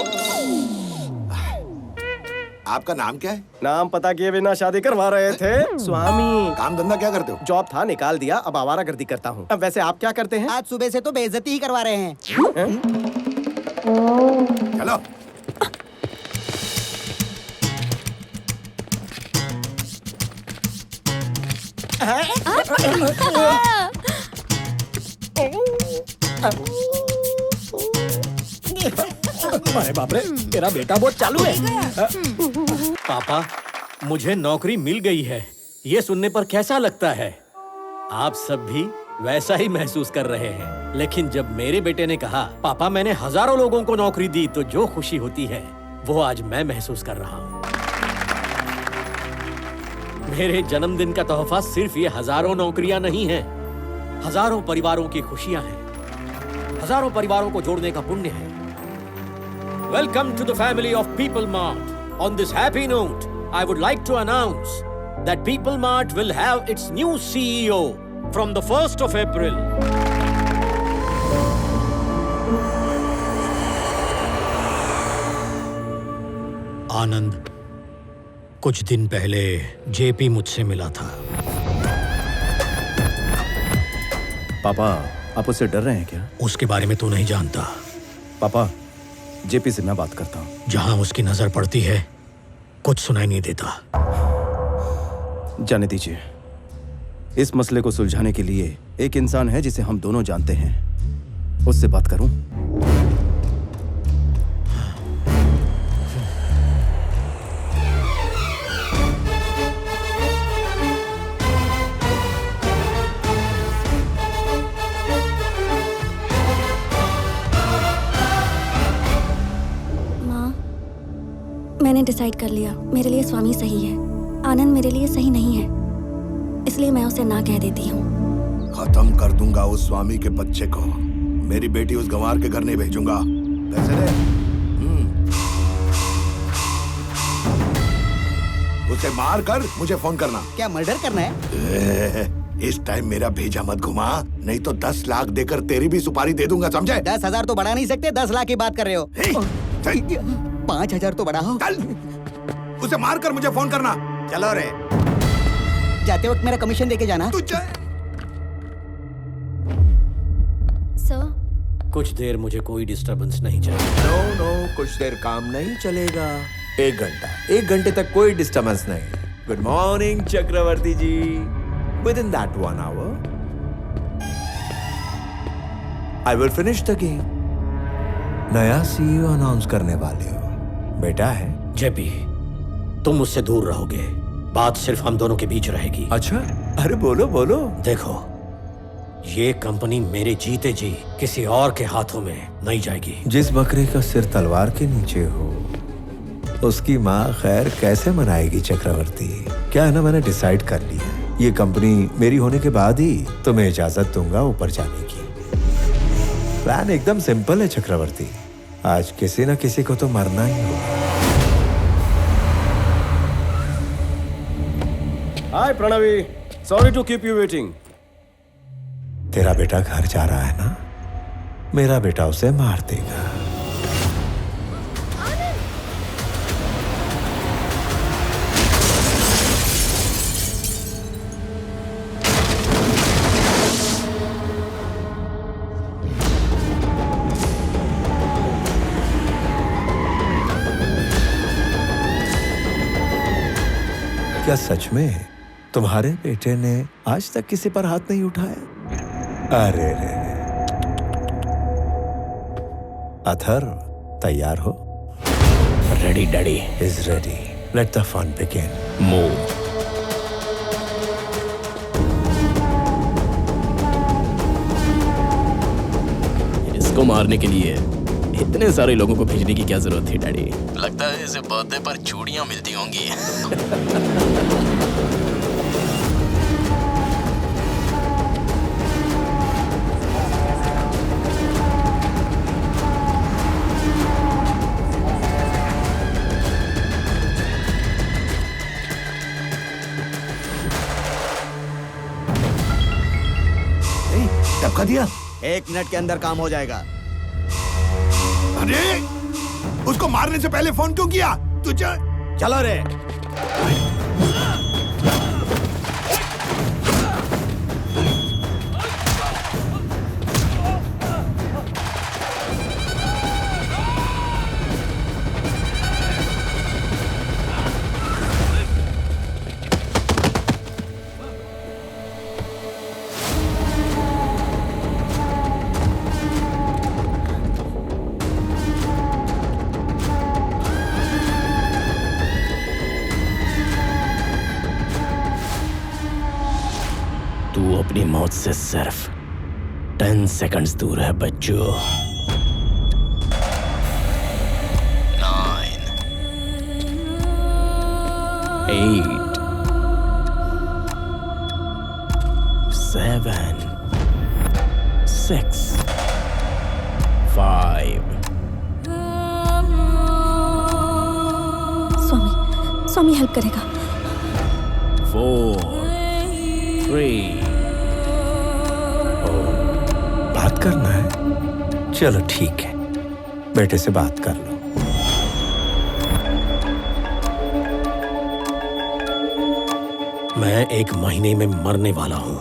आपका नाम क्या है? नाम पता किए बिना शादी करवा रहे थे। स्वामी। काम धंधा क्या करते हो? जॉब था निकाल दिया, अब आवारागर्दी करता हूँ। अब वैसे आप क्या करते हैं? आज सुबह से तो बेइज्जती ही करवा रहे हैं। चलो। अरे बाप रे, तेरा बेटा बहुत चालू है। पापा, मुझे नौकरी मिल गई है। ये सुनने पर कैसा लगता है? आप सब भी वैसा ही महसूस कर रहे हैं। लेकिन जब मेरे बेटे ने कहा पापा मैंने हजारों लोगों को नौकरी दी, तो जो खुशी होती है वो आज मैं महसूस कर रहा हूँ। मेरे जन्मदिन का तोहफा सिर्फ ये हजारों नौकरियां नहीं हैं, हजारों परिवारों की खुशियां हैं, हजारों परिवारों को जोड़ने का पुण्य है। Welcome to the family of People Mart. On this happy note, I would like to announce that People Mart will have its new CEO from the 1st of April. आनंद, कुछ दिन पहले जेपी मुझसे मिला था। पापा, आप उससे डर रहे हैं क्या? उसके बारे में तू नहीं जानता। पापा, जेपी से मैं बात करता हूँ। जहां उसकी नजर पड़ती है कुछ सुनाई नहीं देता। जाने दीजिए। इस मसले को सुलझाने के लिए एक इंसान है जिसे हम दोनों जानते हैं, उससे बात करूं? मैंने डिसाइड कर लिया, मेरे लिए स्वामी सही है, आनंद मेरे लिए सही नहीं है, इसलिए मैं उसे ना कह देती हूँ। खत्म कर दूंगा उस स्वामी के बच्चे को। मेरी बेटी उस गंवार के घर नहीं भेजूंगा। पैसे दे। उसे मार कर मुझे फोन करना। क्या मर्डर करना है? इस टाइम मेरा भेजा मत घुमा, नहीं तो 10 लाख देकर तेरी भी सुपारी दे दूंगा, समझे? 10,000 तो बढ़ा नहीं सकते, 10 लाख की बात कर रहे हो। 5,000 तो बढ़ाओ। चल, उसे मार कर मुझे फोन करना। चलो रे। जाते वक्त मेरा कमीशन देके जाना। सर, कुछ देर मुझे कोई डिस्टरबेंस नहीं चाहिए। नो, कुछ देर काम नहीं चलेगा। 1 घंटा, 1 घंटे तक कोई डिस्टरबेंस नहीं। Good morning Chakravarti ji. Within that 1 hour I will finish the game. नया CEO अनाउंस करने वाले हो, बेटा है। जेपी, तुम मुझसे दूर रहोगे, बात सिर्फ हम दोनों के बीच रहेगी। अच्छा, अरे बोलो बोलो। देखो, ये कंपनी मेरे जीते जी किसी और के हाथों में नहीं जाएगी। जिस बकरे का सिर तलवार के नीचे हो, उसकी माँ खैर कैसे मनाएगी चक्रवर्ती? क्या है ना, मैंने डिसाइड कर लिया, ये कंपनी मेरी होने के बाद ही तुम्हें इजाजत दूंगा ऊपर जाने की। प्लान एकदम सिंपल है चक्रवर्ती, आज किसी न किसी को तो मरना ही होगा। Hi Pranavi, sorry to keep you waiting. तेरा बेटा घर जा रहा है ना, मेरा बेटा उसे मार देगा। क्या सच में तुम्हारे बेटे ने आज तक किसी पर हाथ नहीं उठाया? अरे रे, अथर तैयार हो? Ready daddy. Is ready. Let the fun begin. Move. इसको मारने के लिए इतने सारे लोगों को भेजने की क्या जरूरत थी डैडी? लगता है इसे बर्थडे पर चूड़ियां मिलती होंगी। टपका दिया। 1 मिनट के अंदर काम हो जाएगा। अरे, उसको मारने से पहले फोन क्यों किया? तुझे चलो रे। तू अपनी मौत से सिर्फ 10 सेकंड्स दूर है बच्चों। 9, 8, 7, 6, स्वामी हेल्प करेगा। 4 3 बात करना है? चलो ठीक है, बेटे से बात कर लो। मैं 1 महीने में मरने वाला हूं,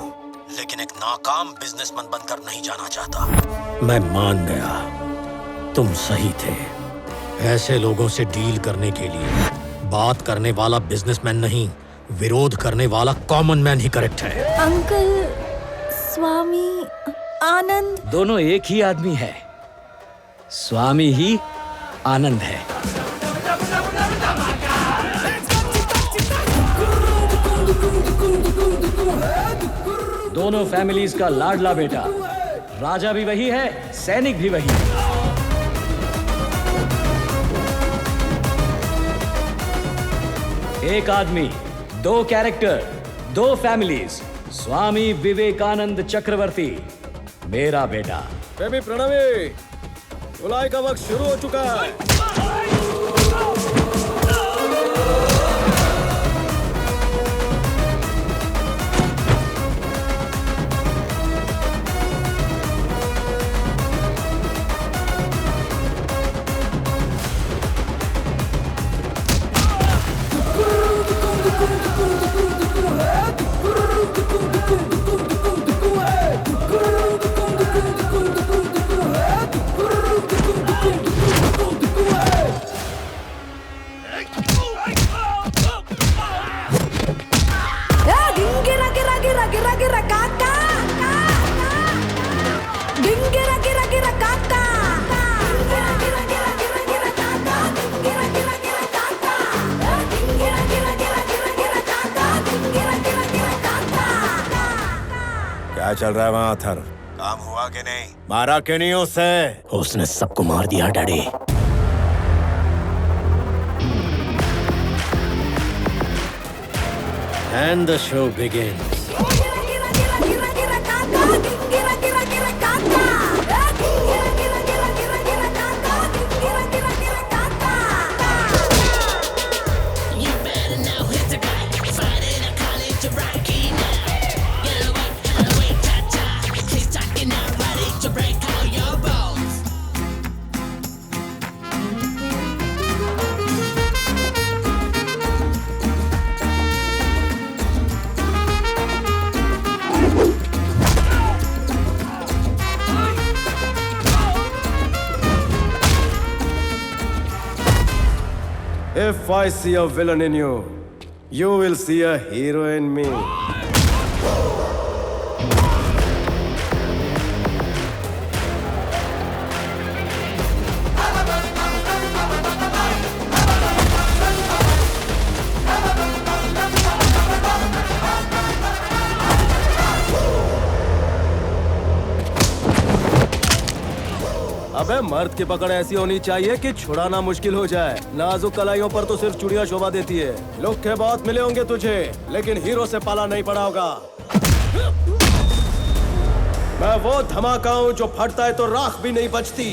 लेकिन एक नाकाम बिजनेसमैन बनकर नहीं जाना चाहता। मैं मान गया, तुम सही थे। ऐसे लोगों से डील करने के लिए बात करने वाला बिजनेसमैन नहीं, विरोध करने वाला कॉमन मैन ही करेक्ट है। अंकल, स्वामी, आनंद दोनों एक ही आदमी है। स्वामी ही आनंद है। दोनों फैमिलीज का लाडला बेटा। राजा भी वही है, सैनिक भी वही है। एक आदमी, 2 कैरेक्टर, 2 फैमिलीज। स्वामी विवेकानंद चक्रवर्ती, मेरा बेटा। बेबी प्रणवी, धुलाई का वक्त शुरू हो चुका है। क्या चल रहा है वहाँ अथर? काम हुआ कि नहीं? मारा क्यों नहीं उसे? उसने सबको मार दिया daddy. And the show begins. If I see a villain in you, you will see a hero in me. अबे मर्द की पकड़ ऐसी होनी चाहिए कि छुड़ाना मुश्किल हो जाए। नाजुक कलाइयों पर तो सिर्फ चुड़िया शोभा देती है। लोग के बहुत मिले होंगे तुझे, लेकिन हीरो से पाला नहीं पड़ा होगा। मैं वो धमाका हूँ जो फटता है तो राख भी नहीं बचती।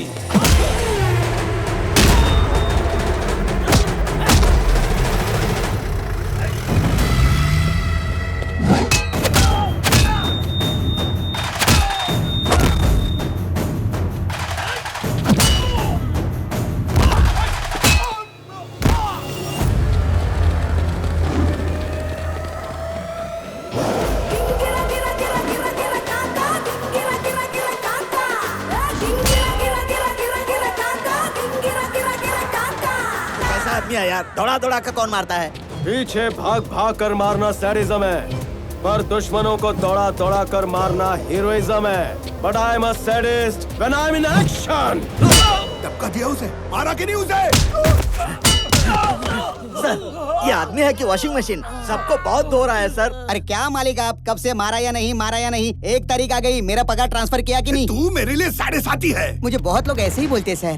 यार, दौड़ा दौड़ा कर कौन मारता है? पीछे भाग भाग कर मारना सैडिज्म है, पर दुश्मनों को दौड़ा दौड़ा कर मारना हीरोइज्म है। But I am a sadist when I'm in action. धक्का दिया उसे, मारा कि नहीं उसे? सर, ये आदमी है कि वॉशिंग मशीन? सबको बहुत धो रहा है सर। अरे क्या मालिक आप, कब से मारा या नहीं, मारा या नहीं? 1 तारीख आ गई, मेरा पगार ट्रांसफर किया कि नहीं? तू मेरे लिए 7.5 है। मुझे बहुत लोग ऐसे ही बोलते सर।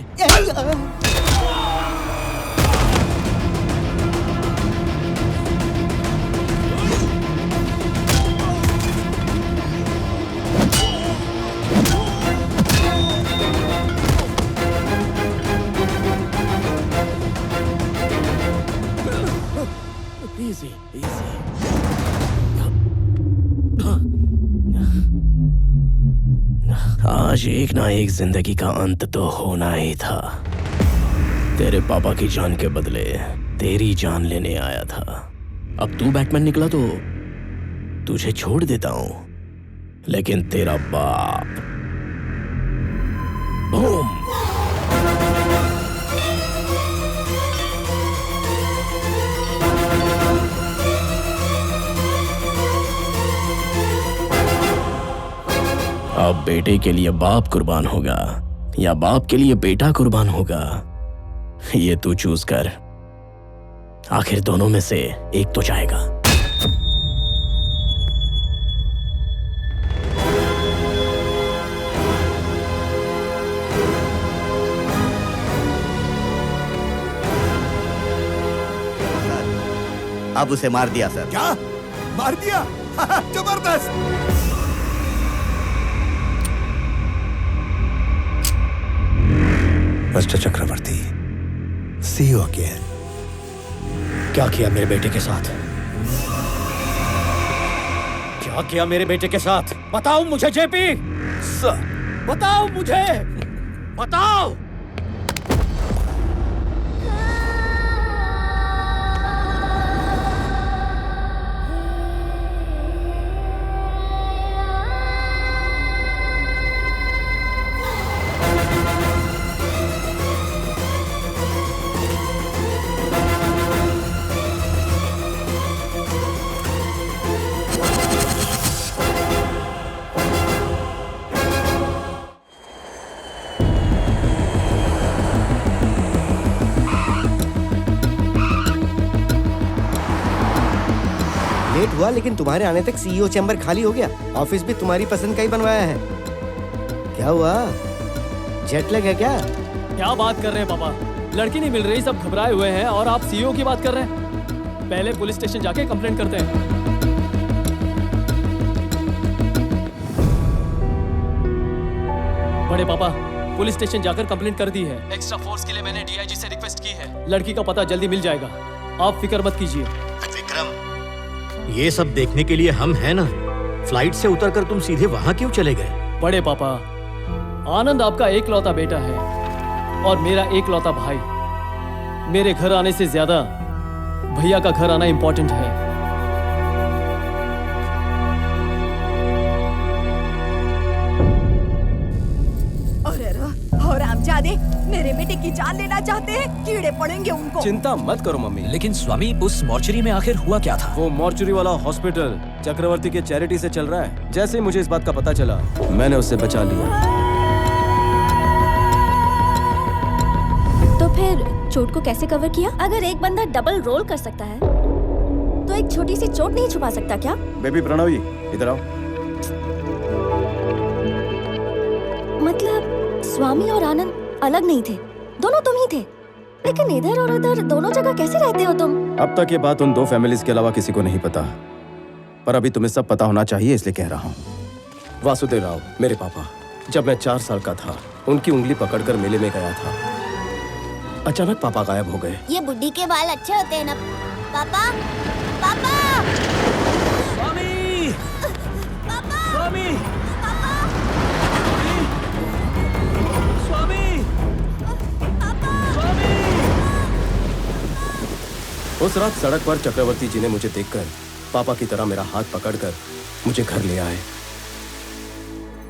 एक ना एक जिंदगी का अंत तो होना ही था। तेरे पापा की जान के बदले तेरी जान लेने आया था। अब तू बैटमैन निकला तो तुझे छोड़ देता हूं, लेकिन तेरा बाप बूम। अब बेटे के लिए बाप कुर्बान होगा या बाप के लिए बेटा कुर्बान होगा, ये तू चूज कर। आखिर दोनों में से एक तो जाएगा। अब उसे मार दिया सर। क्या मार दिया? जबरदस्त। Mister Chakravarti, see you again. क्या किया मेरे बेटे के साथ? क्या किया मेरे बेटे के साथ? बताओ मुझे जेपी सर, बताओ मुझे, बताओ। लेट हुआ, लेकिन तुम्हारे आने तक सीईओ चैम्बर खाली हो गया। ऑफिस भी तुम्हारी पसंद का ही बनवाया है। क्या हुआ, जेट लैग है क्या? क्या बात कर रहे हैं पापा? लड़की नहीं मिल रही, सब घबराए हुए हैं और आप सीईओ की बात कर रहे हैं। पहले पुलिस स्टेशन जाके कंप्लेंट करते हैं। बड़े पापा, पुलिस स्टेशन जाकर कंप्लेंट कर दी है। एक्स्ट्रा फोर्स के लिए मैंने डीआईजी से रिक्वेस्ट की है। लड़की का पता जल्दी मिल जाएगा, आप फिक्र मत कीजिए। विक्रम, ये सब देखने के लिए हम हैं ना। फ्लाइट से उतरकर तुम सीधे वहां क्यों चले गए? बड़े पापा, आनंद आपका एकलौता बेटा है और मेरा एकलौता भाई। मेरे घर आने से ज्यादा भैया का घर आना इंपॉर्टेंट है। और आमजादे मेरे बेटे की जान लेना चाहते हैं, कीड़े पड़ेंगे उनको। चिंता मत करो मम्मी। लेकिन स्वामी, उस मॉर्चरी में आखिर हुआ क्या था? वो मॉर्चरी वाला हॉस्पिटल चक्रवर्ती के चैरिटी से चल रहा है। जैसे ही मुझे इस बात का पता चला, मैंने उससे बचा लिया। तो फिर चोट को कैसे कवर किया? अगर एक बंदा डबल रोल कर सकता है, तो एक छोटी सी चोट नहीं छुपा सकता क्या? बेबी प्रणवी, इधर आओ। मतलब स्वामी और आनंद अलग नहीं थे, दोनों तुम ही थे। लेकिन इधर और उधर दोनों जगह कैसे रहते हो तुम? अब तक ये बात उन दो फैमिलीज के अलावा किसी को नहीं पता, पर अभी तुम्हें सब पता होना चाहिए, इसलिए कह रहा हूँ। वासुदेव राव, मेरे पापा, जब मैं 4 साल का था, उनकी उंगली पकड़कर मेले में गया था। अचानक पापा गायब हो गए। ये बुड्ढी के बाल अच्छे होते हैं ना पापा? पापा! स्वामी! पापा! स्वामी! उस रात सड़क पर चक्रवर्ती जी ने मुझे देखकर पापा की तरह मेरा हाथ पकड़कर मुझे घर ले आए।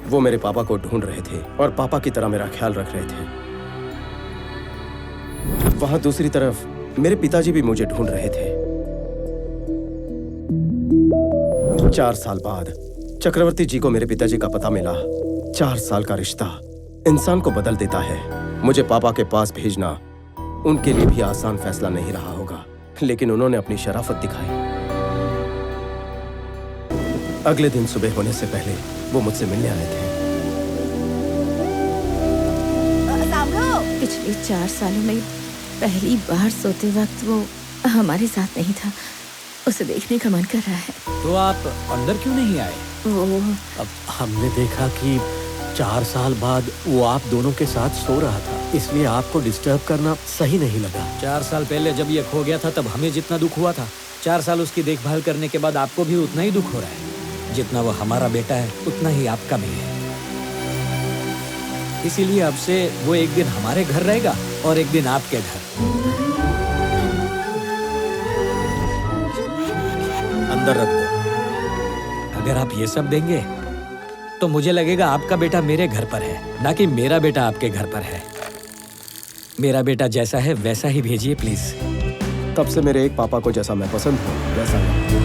वो मेरे पापा को ढूंढ रहे थे और पापा की तरह मेरा ख्याल रख रहे थे। वहां दूसरी तरफ मेरे पिताजी भी मुझे ढूंढ रहे थे। 4 साल बाद चक्रवर्ती जी को मेरे पिताजी का पता मिला। 4 साल का रिश्ता इंसान को बदल देता है। मुझे पापा के पास भेजना उनके लिए भी आसान फैसला नहीं रहा होगा, लेकिन उन्होंने अपनी शराफत दिखाई। अगले दिन सुबह होने से पहले वो मुझसे मिलने आए थे। पिछले 4 सालों में पहली बार सोते वक्त वो हमारे साथ नहीं था। उसे देखने का मन कर रहा है। तो आप अंदर क्यों नहीं आए? वो अब हमने देखा कि 4 साल बाद वो आप दोनों के साथ सो रहा था, इसलिए आपको डिस्टर्ब करना सही नहीं लगा। 4 साल पहले जब ये खो गया था, तब हमें जितना दुख हुआ था, 4 साल उसकी देखभाल करने के बाद आपको भी उतना ही दुख हो रहा है। जितना वो हमारा बेटा है, उतना ही आपका भी है। इसीलिए अब से वो एक दिन हमारे घर रहेगा और एक दिन आपके घर। अंदर रख दो। अगर आप ये सब देंगे तो मुझे लगेगा आपका बेटा मेरे घर पर है, ना कि मेरा बेटा आपके घर पर है। मेरा बेटा जैसा है वैसा ही भेजिए प्लीज। तब से मेरे एक पापा को जैसा मैं पसंद हूँ वैसा नहीं,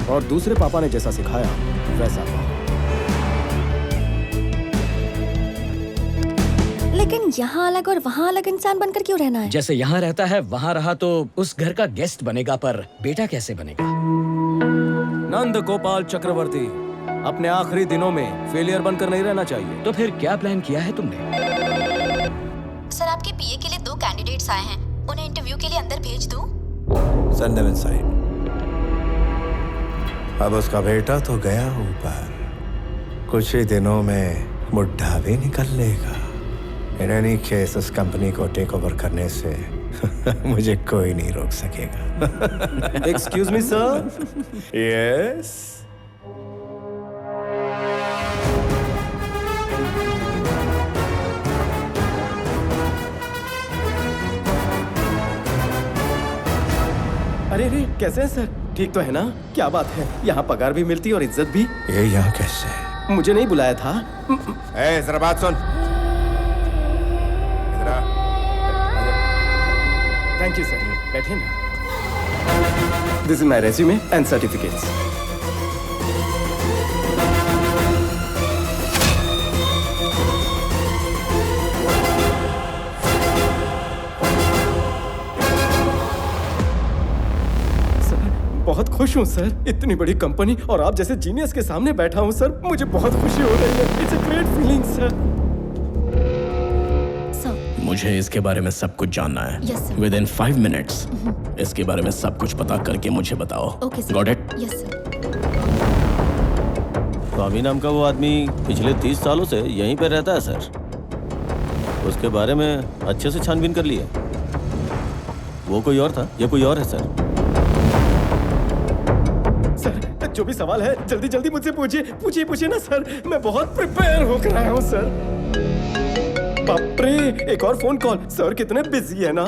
और दूसरे पापा ने जैसा सिखाया वैसा पाओ। लेकिन यहाँ अलग और वहाँ अलग इंसान बनकर क्यों रहना है? जैसे यहाँ रहता है वहाँ रहा तो उस घर का गेस्ट बनेगा, पर बेटा कैसे बनेगा? नंद गोपाल चक्रवर्ती, अपने आखिरी दिनों में फेलियर बनकर नहीं रहना चाहिए। तो फिर क्या प्लान किया है तुमने? सर, आपके पीए के लिए 2 कैंडिडेट्स आए हैं, उन्हें इंटरव्यू के लिए अंदर भेज दूं? Send them inside. अब उसका बेटा तो गया ऊपर, कुछ ही दिनों में बुढ़ा भी निकल लेगा। इन एनी केस उस कंपनी को टेक ओवर करने से मुझे कोई नहीं रोक सकेगा। Excuse me sir. यस। अरे रे, कैसे हैं सर? ठीक तो है ना? क्या बात है, यहाँ पगार भी मिलती और इज्जत भी। ये यहाँ कैसे? मुझे नहीं बुलाया था। ए, जरा बात सुन। थैंक यू सर, बैठे ना। This is my resume and certificates. बहुत खुश हूँ सर, इतनी बड़ी कंपनी और आप जैसे जीनियस के सामने बैठा हूँ सर, मुझे बहुत खुशी हो रही है। It's a great feeling sir. मुझे इसके बारे में सब कुछ जानना है। Yes, sir. Within 5 minutes इसके बारे में सब कुछ पता करके मुझे बताओ। Okay, sir. Got it? Yes, sir. स्वामी नाम का वो आदमी पिछले 30 सालों से यहीं पे रहता है सर। उसके बारे में अच्छे से छानबीन कर लिया। वो कोई और था, ये कोई और है सर। सर, जो भी सवाल है जल्दी जल्दी मुझसे पूछिए ना सर। मैं बहुत प्रिपेयर होकर आया हूँ सर। बाप रे, एक और फोन कॉल। सर कितने बिजी है ना।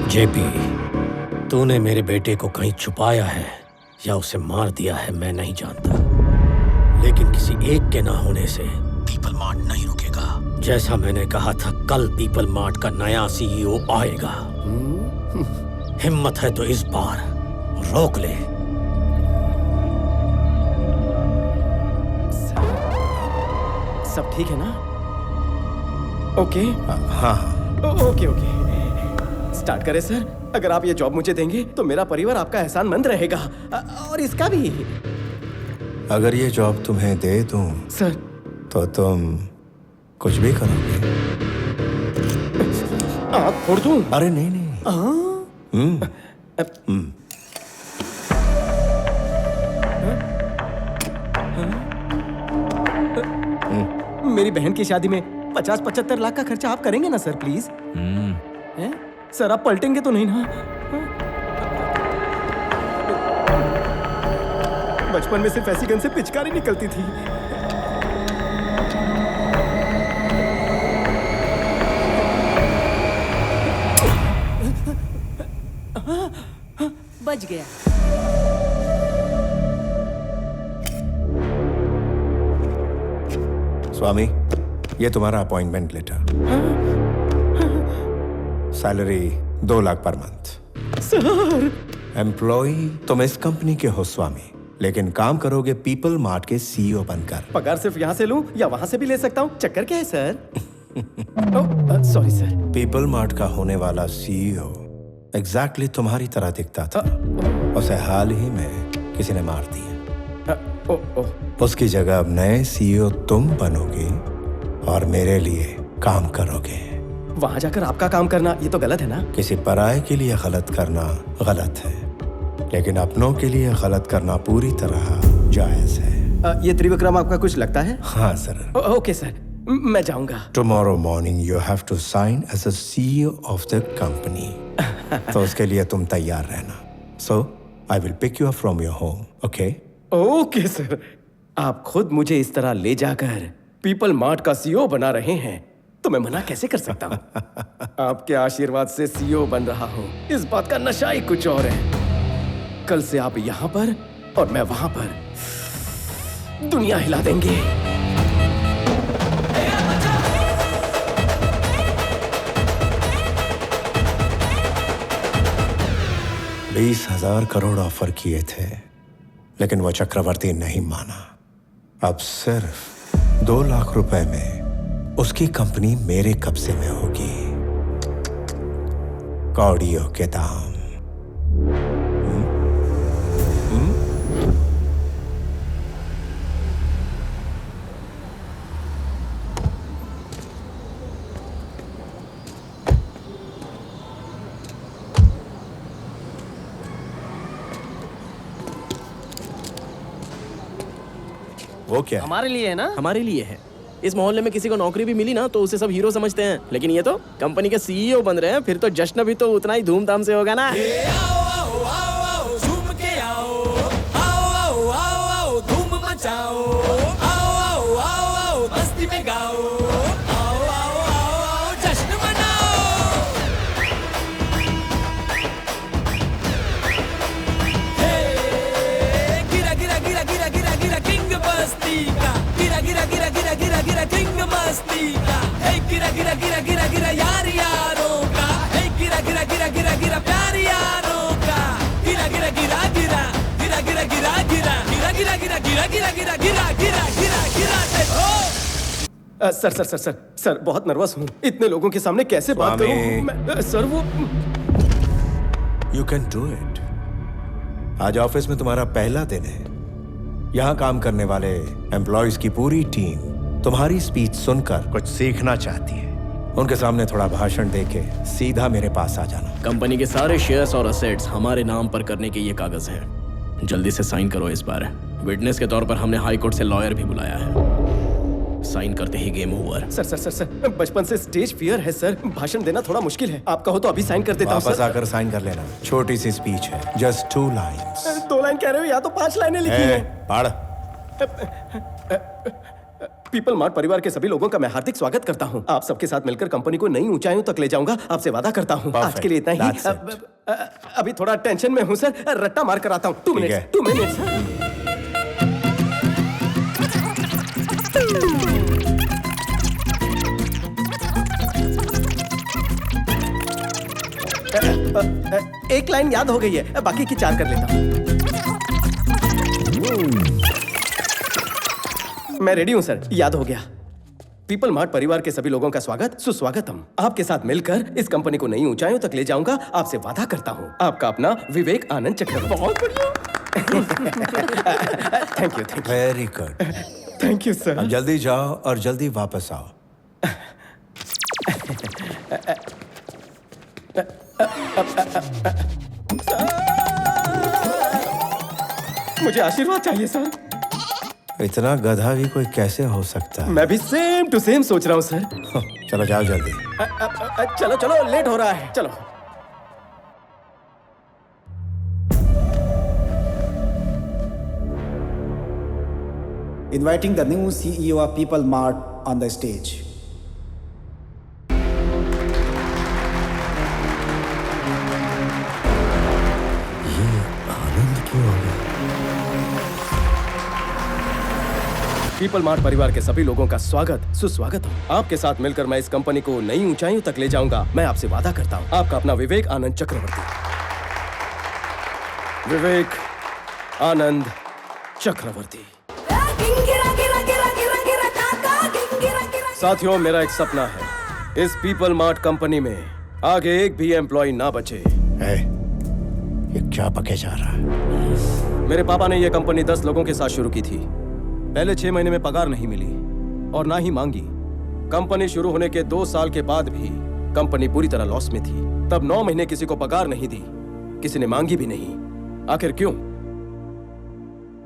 जेपी, तूने मेरे बेटे को कहीं छुपाया है या उसे मार दिया है मैं नहीं जानता, लेकिन किसी एक के ना होने से पीपल मार्ट नहीं रुकेगा। जैसा मैंने कहा था, कल पीपल मार्ट का नया सीईओ आएगा। हिम्मत है तो इस बार रोक ले। सब ठीक है ना? ओके। हाँ। ओके। स्टार्ट करें सर। अगर आप ये जॉब मुझे देंगे तो मेरा परिवार आपका एहसानमंद रहेगा, और इसका भी। अगर ये जॉब तुम्हें दे दूं सर, तो तुम कुछ भी करोगे? आप फोड़ दूं? अरे नहीं। मेरी बहन की शादी में 50-75 लाख का खर्चा आप करेंगे ना सर, प्लीज? सर, आप पलटेंगे तो नहीं ना? बचपन में सिर्फ ऐसी गन से पिचकारी निकलती थी। बच गया। स्वामी, ये तुम्हारा appointment letter. Salary 2 lakh per month. Sir, employ तुम इस कंपनी के हो स्वामी, लेकिन काम करोगे पीपल मार्ट के सीईओ बनकर। पगार सिर्फ यहाँ से लूं या वहाँ से भी ले सकता हूँ? चक्कर क्या है sir? Sorry sir. People mart का होने वाला सीईओ एग्जैक्टली तुम्हारी तरह दिखता था। उसे हाल ही में किसी ने मार दिया। उसकी जगह अब नए सीईओ तुम बनोगे और मेरे लिए काम करोगे। वहाँ जाकर आपका काम करना ये तो गलत है ना? किसी पराये के लिए गलत करना गलत है, लेकिन अपनों के लिए गलत करना पूरी तरह जायज है। ये त्रिविक्रम आपका कुछ लगता है? हाँ सर। ओके सर, मैं जाऊंगा। Tomorrow morning you have to sign as a CEO of the company. तो उसके लिए तुम तैयार रहना। So I will pick you up from your home. Okay? Okay sir, आप खुद मुझे इस तरह ले जाकर पीपल मार्ट का सीईओ बना रहे हैं तो मैं मना कैसे कर सकता हूँ? आपके आशीर्वाद से सीईओ बन रहा हूँ, इस बात का नशा ही कुछ और है। कल से आप यहाँ पर और मैं वहां पर दुनिया हिला देंगे। 20,000 करोड़ ऑफर किए थे, लेकिन वो चक्रवर्ती नहीं माना। अब सिर्फ 2 लाख रुपए में उसकी कंपनी मेरे कब्जे में होगी। कौड़ियों के दाम। वो क्या? हमारे लिए है ना? हमारे लिए है। इस मोहल्ले में किसी को नौकरी भी मिली ना तो उसे सब हीरो समझते हैं, लेकिन ये तो कंपनी के सीईओ बन रहे हैं, फिर तो जश्न भी तो उतना ही धूमधाम से होगा ना। धूम मचाओ, आओ आओ आओ आओ मस्ती में गाओ, आओ आओ आओ जश्न मनाओ। हे गिरा गिरा गिरा गिरा गिरा गिरा किंग बस्ती का, गिरा गिरा गिरा गिरा गिरा गिरा किंग मस्ती का, हे गिरा गिरा गिरा गिरा गिरा यार यारों का, हे गिरा गिरा गिरा गिरा गिरा प्यार यारों का, गिरा गिरा गिरा गिरा गिरा गिरा गिरा गिरा गिरा गिरा गिरा गिरा गिरा गिरा गिरा गिरा गिरा गिरा देखो। Sir sir sir sir sir बहुत नर्वस हूँ, इतने लोगों के सामने कैसे बात करूँ? सर वो यू कैन डू इट। आज ऑफिस में तुम्हारा पहला दिन है। यहाँ काम करने वाले एम्प्लॉयज की पूरी टीम तुम्हारी स्पीच सुनकर कुछ सीखना चाहती है। उनके सामने थोड़ा भाषण देके सीधा मेरे पास आ जाना। कंपनी के सारे शेयर्स और असेट्स हमारे नाम पर करने के ये कागज हैं। जल्दी से साइन करो इस बार। विटनेस के तौर पर हमने हाई कोर्ट से लॉयर भी बुलाया है। साइन करते ही game over. Sir sir sir sir बचपन से स्टेज फियर है सर, भाषण देना थोड़ा मुश्किल है। आपका हो तो अभी साइन कर देता हूँ। वापस आकर साइन कर लेना। छोटी सी स्पीच है, जस्ट 2 लाइन्स। 2 लाइन कह रहे हो या तो 5 लाइनें लिखी हैं। पढ़। पीपल मार्ट परिवार के सभी लोगों का मैं हार्दिक स्वागत करता हूँ। आप सबके साथ मिलकर कंपनी को नई ऊंचाइयों तक ले जाऊंगा, आपसे वादा करता हूँ। आज के लिए इतना ही। अभी थोड़ा टेंशन में हूँ सर, रट्टा मार कर आता हूँ। 2 मिनट्स 2 मिनट्स। एक लाइन याद हो गई है, बाकी की 4 कर लेता हूँ। मैं रेडी हूं सर, याद हो गया। पीपल मार्ट परिवार के सभी लोगों का स्वागत सुस्वागतम। आपके साथ मिलकर इस कंपनी को नई ऊंचाइयों तक ले जाऊंगा, आपसे वादा करता हूं। आपका अपना विवेक आनंद चक्रवर्ती। बहुत बढ़िया। Thank you thank you. Very good. Thank you sir. अब जल्दी जाओ और जल्दी वापस आओ। मुझे आशीर्वाद चाहिए सर। इतना गधा भी कोई कैसे हो सकता है? मैं भी सेम टू सेम सोच रहा हूँ सर। चलो जाओ जल्दी। चलो चलो लेट हो रहा है, चलो। Inviting the new CEO of People Mart on the stage. People mart परिवार के सभी लोगों का स्वागत सुस्वागत हूँ। आपके साथ मिलकर मैं इस कंपनी को नई ऊंचाइयों तक ले जाऊंगा, मैं आपसे वादा करता हूँ। आपका अपना विवेक आनंद चक्रवर्ती। विवेक आनंद चक्रवर्ती। साथियों, मेरा एक सपना है, इस पीपल मार्ट कंपनी में आगे एक भी एम्प्लॉय ना बचे। ये क्या पके जा रहा है? मेरे पापा ने यह कंपनी 10 लोगों के साथ शुरू की थी। पहले 6 महीने में पगार नहीं मिली और ना ही मांगी। कंपनी शुरू होने के 2 साल के बाद भी कंपनी पूरी तरह लॉस में थी। तब 9 महीने किसी को पगार नहीं दी, किसी ने मांगी भी नहीं। आखिर क्यों?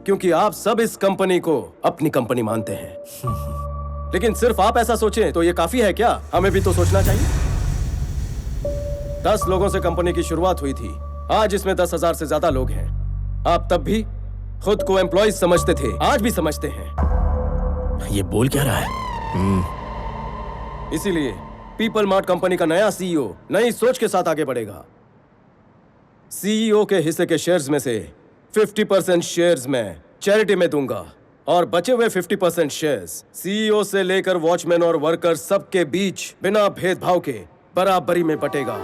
क्योंकि आप सब इस कंपनी को अपनी कंपनी मानते हैं। लेकिन सिर्फ आप ऐसा सोचें तो ये काफी है क्या? हमें भी तो सोचना चाहिए। 10 लोगों से कंपनी की शुरुआत हुई थी, आज इसमें 10,000 से ज्यादा लोग हैं। आप तब भी खुद को एम्प्लॉयज समझते थे, आज भी समझते हैं। ये बोल क्या रहा है? इसीलिए पीपल मार्ट कंपनी का नया सीईओ नई सोच के साथ आगे बढ़ेगा। सीईओ के हिस्से के शेयर्स में से 50% शेयर्स मैं चैरिटी में दूंगा और बचे हुए 50% शेयर्स सीईओ से लेकर वॉचमैन और वर्कर सबके बीच बिना भेदभाव के बराबरी में बटेगा।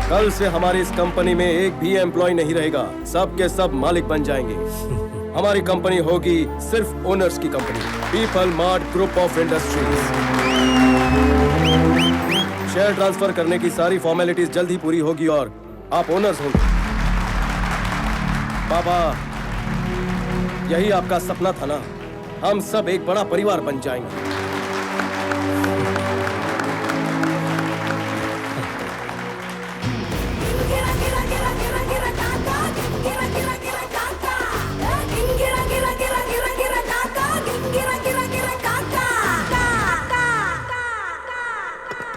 कल से हमारी इस कंपनी में एक भी एम्प्लॉय नहीं रहेगा, सब के सब मालिक बन जाएंगे। हमारी कंपनी होगी सिर्फ ओनर्स की company, people mart group of industries. Share transfer करने की सारी फॉर्मेलिटीज जल्द ही पूरी होगी और आप ओनर्स होंगे। बाबा, यही आपका सपना था ना? हम सब एक बड़ा परिवार बन जाएंगे।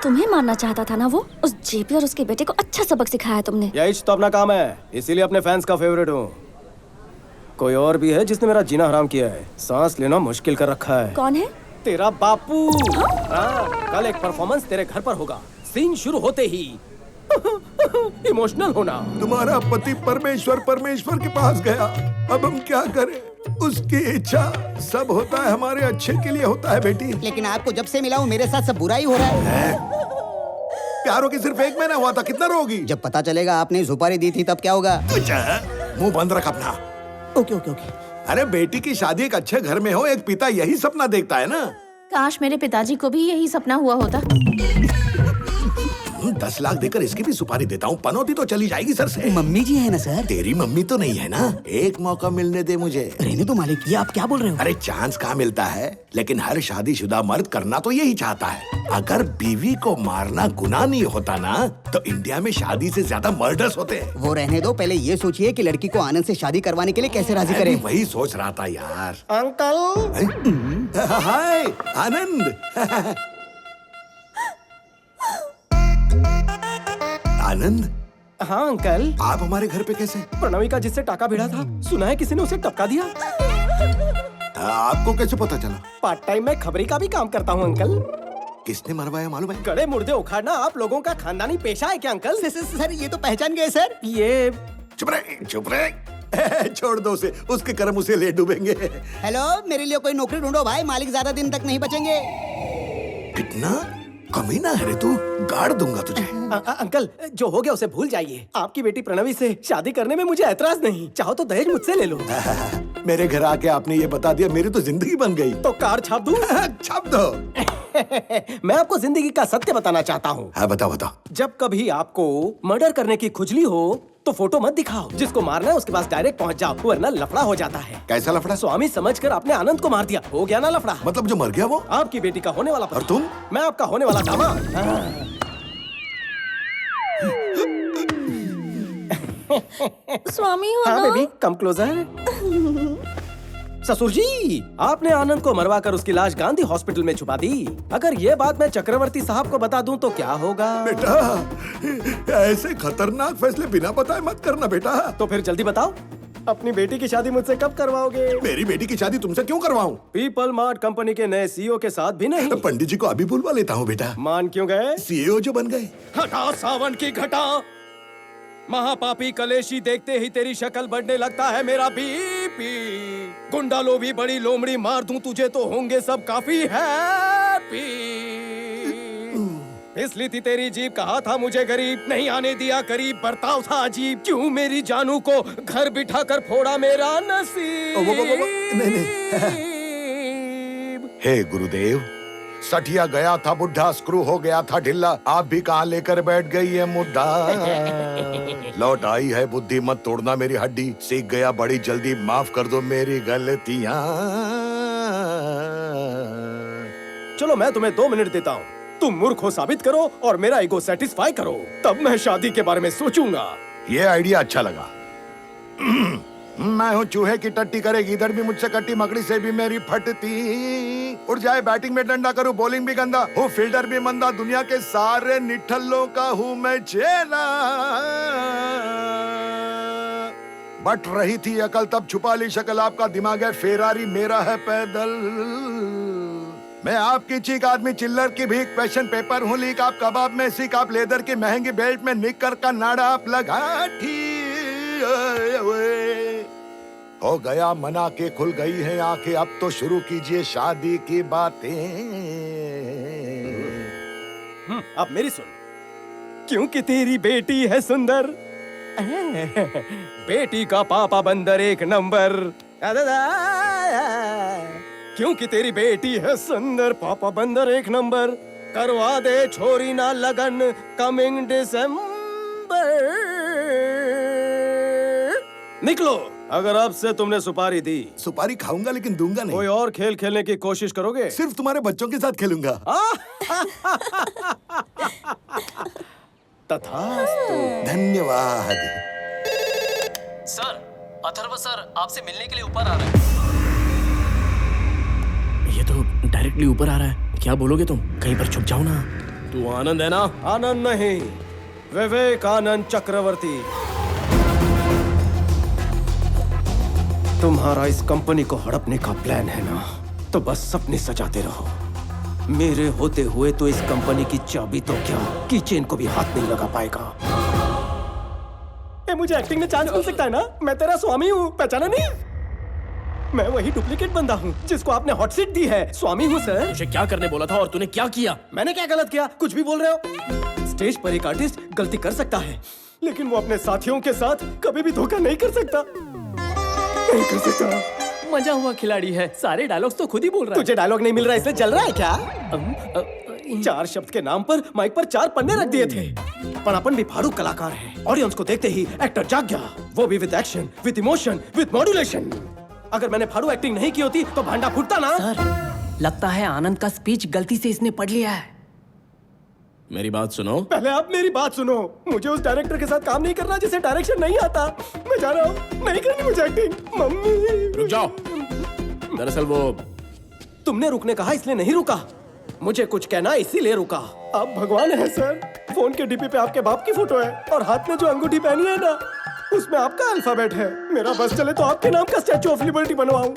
तुम्हें मारना चाहता था ना वो? उस जेपी और उसके बेटे को अच्छा सबक सिखाया तुमने। यही तो अपना काम है, इसीलिए अपने फैंस का फेवरेट हूँ। कोई और भी है जिसने मेरा जीना हराम किया है, सांस लेना मुश्किल कर रखा है। कौन है? तेरा बापू। हाँ, कल एक परफॉर्मेंस तेरे घर पर होगा। सीन शुरू होते ही इमोशनल होना। तुम्हारा पति परमेश्वर के पास गया, अब हम क्या करें? उसकी इच्छा सब होता है हमारे अच्छे के लिए होता है बेटी। लेकिन आपको जब से मिला हूँ मेरे साथ सब बुरा ही हो रहा है। प्यारों की सिर्फ 1 महीना हुआ था, कितना रोगी? जब पता चलेगा आपने सुपारी दी थी तब क्या होगा? मुंह बंद रख अपना। Okay okay okay. अरे बेटी की शादी एक अच्छे घर में हो, एक पिता यही सपना देखता है ना। काश मेरे पिताजी को भी यही सपना हुआ होता। 10 लाख देकर इसकी भी सुपारी देता हूँ, पनौती तो चली जाएगी सर से। मम्मी जी है ना सर? तेरी मम्मी तो नहीं है ना? एक मौका मिलने दे मुझे। रहने दो मालिक, ये आप क्या बोल रहे हो? अरे चांस कहाँ मिलता है, लेकिन हर शादीशुदा मर्द करना तो यही चाहता है। अगर बीवी को मारना गुनाह नहीं होता ना, तो इंडिया में शादी से ज्यादा मर्डर्स होते हैं। वो रहने दो, पहले ये सोचिए कि लड़की को आनंद से शादी करवाने के लिए कैसे राजी करें। वही सोच रहा था यार। अंकल। हाय आनंद। आनंद। हाँ अंकल। आप हमारे घर पे कैसे? प्रणवी का जिससे टाका भिड़ा था, सुना है किसी ने उसे टपका दिया। आपको कैसे पता चला? पार्ट टाइम में खबरी का भी काम करता हूँ अंकल। किसने मरवाया मालूम है? गड़े मुर्दे उखाड़ना आप लोगों का खानदानी पेशा है क्या अंकल? सर ये तो पहचान गए सर। ये चुप रहे। छोड़ दो उसे, उसके कर्म उसे ले डूबेंगे। हेलो, मेरे लिए कोई नौकरी ढूंढो भाई, मालिक ज्यादा दिन तक नहीं बचेंगे। कितना कमीना है रे तू, गाड़ दूंगा तुझे। अंकल, जो हो गया उसे भूल जाइए। आपकी बेटी प्रणवी से शादी करने में मुझे ऐतराज नहीं, चाहो तो दहेज मुझसे ले लो। मेरे घर आके आपने ये बता दिया, मेरी तो जिंदगी बन गई। तो कार छाप दूं? छाप दो। मैं आपको जिंदगी का सत्य बताना चाहता हूँ। हाँ बताओ बताओ। जब कभी आपको मर्डर करने की खुजली हो तो फोटो मत दिखाओ, जिसको मारना है उसके पास डायरेक्ट पहुँच जाओ, वरना लफड़ा हो जाता है। कैसा लफड़ा? स्वामी समझकर आपने आनंद को मार दिया, हो गया ना लफड़ा। मतलब जो मर गया वो? आपकी बेटी का होने वाला। और तुम? मैं आपका होने वाला दामाद। स्वामी हो हाँ ना? Baby, come closer. ससुर जी, आपने आनंद को मरवा कर उसकी लाश गांधी हॉस्पिटल में छुपा दी। अगर ये बात मैं चक्रवर्ती साहब को बता दूं तो क्या होगा? बेटा, ऐसे खतरनाक फैसले बिना बताए मत करना बेटा। तो फिर जल्दी बताओ, अपनी बेटी की शादी मुझसे कब करवाओगे? मेरी बेटी की शादी तुमसे क्यों करवाऊं? पीपल मार्ट कंपनी के नए सीईओ के साथ भी नहीं। पंडित जी को अभी बुलवा लेता हूँ बेटा। मान क्यों गए? सीईओ जो बन गए। हटा सावन की घटा, महापापी कलेशी, देखते ही तेरी शक्ल बढ़ने लगता है मेरा बीपी। गुंडा लो भी बड़ी लोमड़ी मार दूं तुझे तो होंगे सब काफी हैप्पी। इसलिए थी तेरी जीप, कहा था मुझे गरीब, नहीं आने दिया करीब, बर्ताव था अजीब। क्यों मेरी जानू को घर बिठा कर फोड़ा मेरा नसीब। नहीं। हे गुरुदेव, सठिया गया था बुढ़ा, स्क्रू हो गया था ढिल्ला, आप भी कहाँ लेकर बैठ गई है मुद्दा। लौट आई है बुद्धि, मत तोड़ना मेरी हड्डी, सीख गया बड़ी जल्दी, माफ कर दो मेरी गलतियाँ। चलो मैं तुम्हें 2 मिनट देता हूँ, तुम मूर्ख हो साबित करो और मेरा ईगो सेटिस्फाई करो, तब मैं शादी के बारे में सोचूंगा। ये आइडिया अच्छा लगा। मैं हूँ चूहे की टट्टी करेगी, इधर भी मुझसे कट्टी, मकड़ी से भी मेरी फटती। उड़ जाए बैटिंग में डंडा, करूँ बॉलिंग भी गंदा, हूँ फील्डर भी मंदा, दुनिया के सारे निठल्लों का हूँ मैं चेला। बट रही थी अकल तब छुपा ली शक्ल, आपका दिमाग है फेरारी, मेरा है पैदल। मैं आपकी चीक आदमी चिल्लर की भीख, क्वेश्चन पेपर हूँ लीक, आप कबाब में सीख, आप लेदर की महंगी बेल्ट में निक्कर का नाड़ा आप लगा हो गया मना के खुल गई है आंखें, अब तो शुरू कीजिए शादी की बातें। अब मेरी सुन, क्योंकि तेरी बेटी है सुंदर, बेटी का पापा बंदर एक नंबर, क्योंकि तेरी बेटी है सुंदर, पापा बंदर एक नंबर, करवा दे छोरी ना लगन कमिंग दिसंबर। निकलो, अगर अब से तुमने सुपारी दी। सुपारी खाऊंगा लेकिन दूंगा नहीं। कोई और खेल खेलने की कोशिश करोगे? सिर्फ तुम्हारे बच्चों के साथ खेलूंगा। तथास्तु। धन्यवाद। सर, अथर्व सर आपसे मिलने के लिए ऊपर आ रहे हैं। ये तो डायरेक्टली ऊपर आ रहा है, क्या बोलोगे तुम? कहीं पर छुप जाओ ना। तू आनंद है ना? आनंद नहीं, विवेकानंद चक्रवर्ती। तुम्हारा इस कंपनी को हड़पने का प्लान है ना, तो बस सपने सजाते रहो। मेरे होते हुए तो इस कंपनी की चाबी तो क्या, कीचेन को भी हाथ नहीं लगा पाएगा। मुझे एक्टिंग में चांस मिल सकता है ना? मैं तेरा स्वामी हूँ, पहचाना नहीं? मैं वही डुप्लीकेट बंदा हूँ जिसको आपने हॉट सीट दी है। स्वामी हूँ सर। तुझे क्या करने बोला था और तूने क्या किया? मैंने क्या गलत किया? कुछ भी बोल रहे हो। स्टेज पर एक आर्टिस्ट गलती कर सकता है, लेकिन वो अपने साथियों के साथ कभी भी धोखा नहीं कर सकता। नहीं कर सकता। मजा हुआ खिलाड़ी है, सारे डायलॉग्स तो खुद ही बोल रहा है। तुझे डायलॉग नहीं मिल रहा इसलिए जल रहा है क्या? 4 शब्द के नाम पर माइक पर 4 पन्ने रख दिए थे। पर अपन भी फाड़ू कलाकार है। ऑडियंस को देखते ही एक्टर जाग गया, वो भी with action, with emotion, with modulation. अगर मैंने फाड़ू एक्टिंग नहीं की होती तो भांडा फूटता ना। सर, लगता है आनंद का स्पीच गलती से इसने पढ़ लिया है। मेरी बात सुनो। पहले आप मेरी बात सुनो। मुझे उस डायरेक्टर के साथ काम नहीं करना जिसे डायरेक्शन नहीं आता। मैं जा रहा हूँ, नहीं करनी मुझे एक्टिंग। मम्मी रुक जाओ। दरअसल वो तुमने रुकने कहा इसलिए नहीं रुका, मुझे कुछ कहना इसीलिए रुका। आप भगवान है सर। फोन के डीपी पे आपके बाप की फोटो है और हाथ में जो अंगूठी पहनी है ना, उसमें आपका अल्फाबेट है। मेरा बस चले तो आपके नाम का स्टैचू ऑफ लिबर्टी बनवाऊं।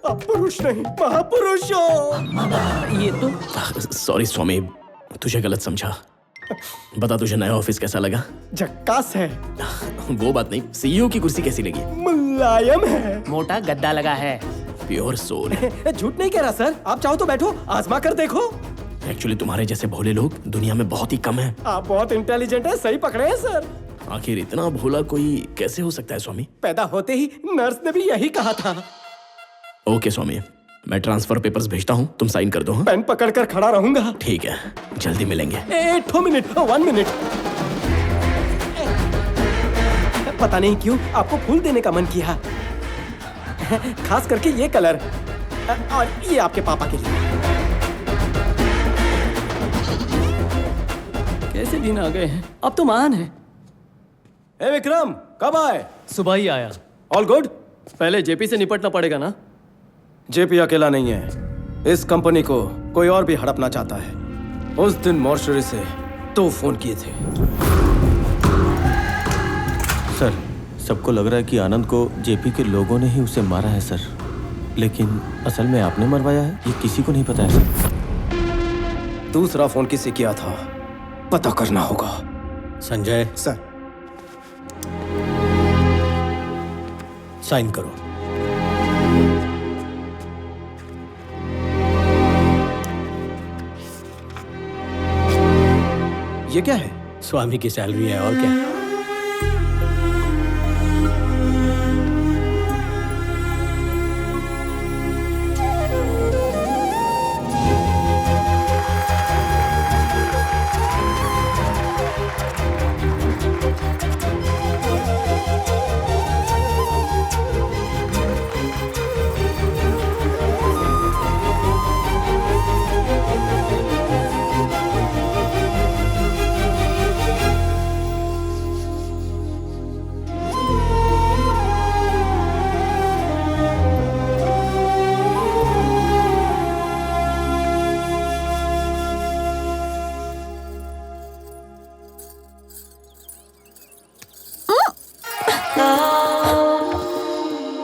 आप पुरुष नहीं महापुरुष हो। ये तो सॉरी स्वामी, तुझे गलत समझा। बता तुझे नया ऑफिस कैसा लगा? झक्कास है। वो बात नहीं, सीईओ की कुर्सी कैसी लगी? मुलायम है। मोटा गद्दा लगा है। Pure soul. झूठ नहीं कह रहा सर, आप चाहो तो बैठो, आजमा कर देखो। एक्चुअली तुम्हारे जैसे भोले लोग दुनिया में बहुत ही कम हैं। आप बहुत इंटेलिजेंट हैं, सही पकड़े हैं सर। आखिर इतना भोला कोई कैसे हो सकता है स्वामी? पैदा होते ही नर्स ने भी यही कहा था। ओके स्वामी, मैं ट्रांसफर पेपर्स भेजता हूँ, तुम साइन कर दो। हाँ? पेन पकड़ कर खड़ा रहूंगा। ठीक है, जल्दी मिलेंगे। 1 मिनट 1 मिनट। पता नहीं क्यों आपको फूल देने का मन किया, खास करके ये कलर, और ये आपके पापा के लिए। कैसे दिन आ गए हैं, अब तो मान है। ए विक्रम, कब आए? सुबह ही आया। All good? पहले जेपी से निपटना पड़ेगा ना। जेपी अकेला नहीं है, इस कंपनी को कोई और भी हड़पना चाहता है। उस दिन मॉर्चरी से 2 फोन किए थे। सर, सबको लग रहा है कि आनंद को जेपी के लोगों ने ही उसे मारा है सर, लेकिन असल में आपने मरवाया है, ये किसी को नहीं पता है सर। दूसरा फोन किसे किया था पता करना होगा। संजय सर, साइन करो। ये क्या है? स्वामी की सैलरी है और क्या।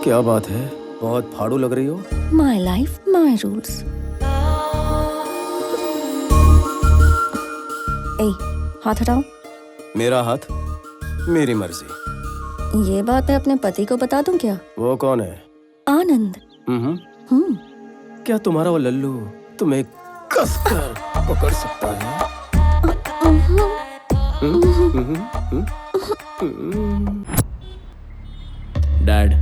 क्या बात है, बहुत फाड़ू लग रही हो। My life my rules. ए, हाथ हटाओ। मेरा हाथ, मेरी मर्जी। ये बात मैं अपने पति को बता दूं क्या? वो कौन है? आनंद। क्या तुम्हारा वो लल्लू तुम्हें कसकर पकड़ सकता है? डैड,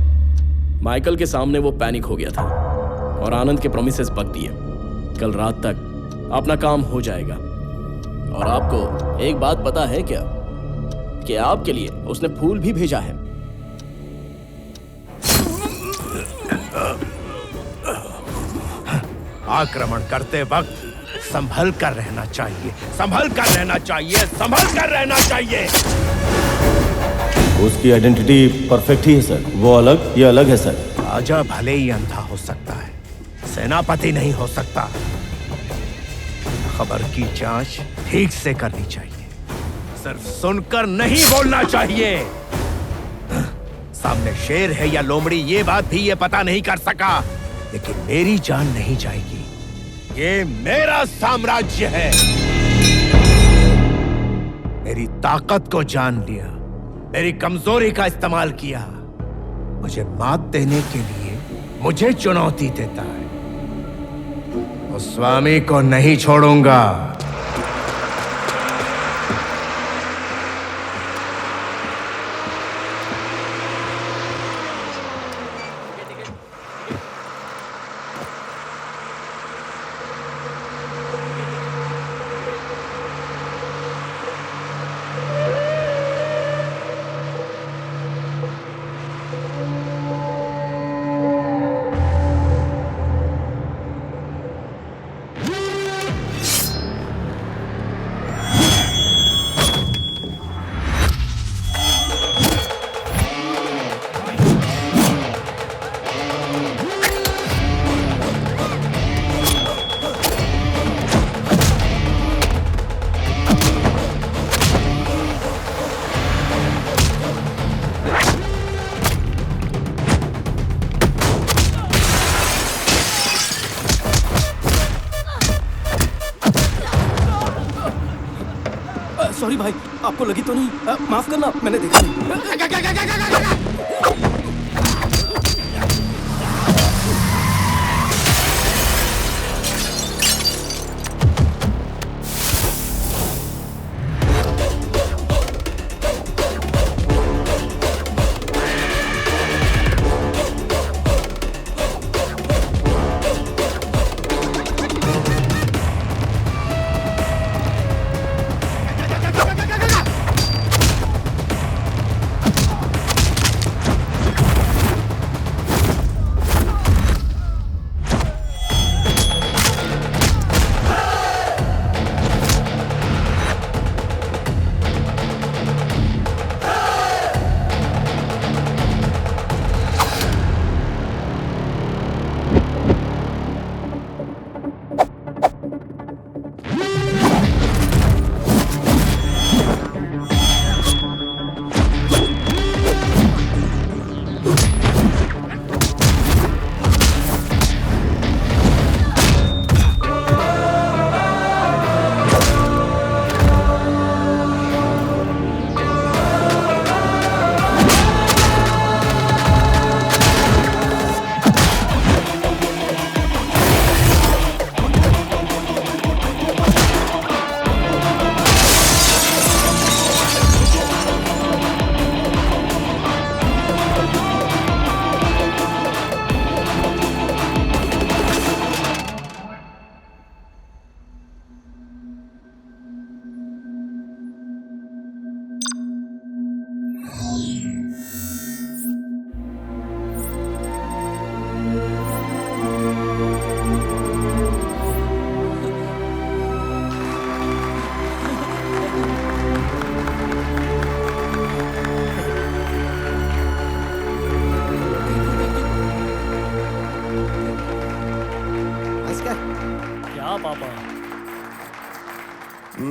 माइकल के सामने वो पैनिक हो गया था और आनंद के प्रोमिसेस बक दिए। कल रात तक अपना काम हो जाएगा। और आपको एक बात पता है क्या कि आपके लिए उसने फूल भी भेजा है। आक्रमण करते वक्त संभल कर रहना चाहिए, संभल कर रहना चाहिए, संभल कर रहना चाहिए। उसकी आइडेंटिटी परफेक्ट ही है सर। वो अलग, ये अलग है सर। राजा भले ही अंधा हो सकता है, सेनापति नहीं हो सकता। खबर की जांच ठीक से करनी चाहिए, सिर्फ सुनकर नहीं बोलना चाहिए। सामने शेर है या लोमड़ी ये बात भी ये पता नहीं कर सका, लेकिन मेरी जान नहीं जाएगी। ये मेरा साम्राज्य है। मेरी ताकत को जान लिया, मेरी कमजोरी का इस्तेमाल किया, मुझे मात देने के लिए मुझे चुनौती देता है। उस स्वामी को नहीं छोड़ूंगा। सॉरी भाई, आपको लगी तो नहीं? माफ करना, मैंने देखा नहीं।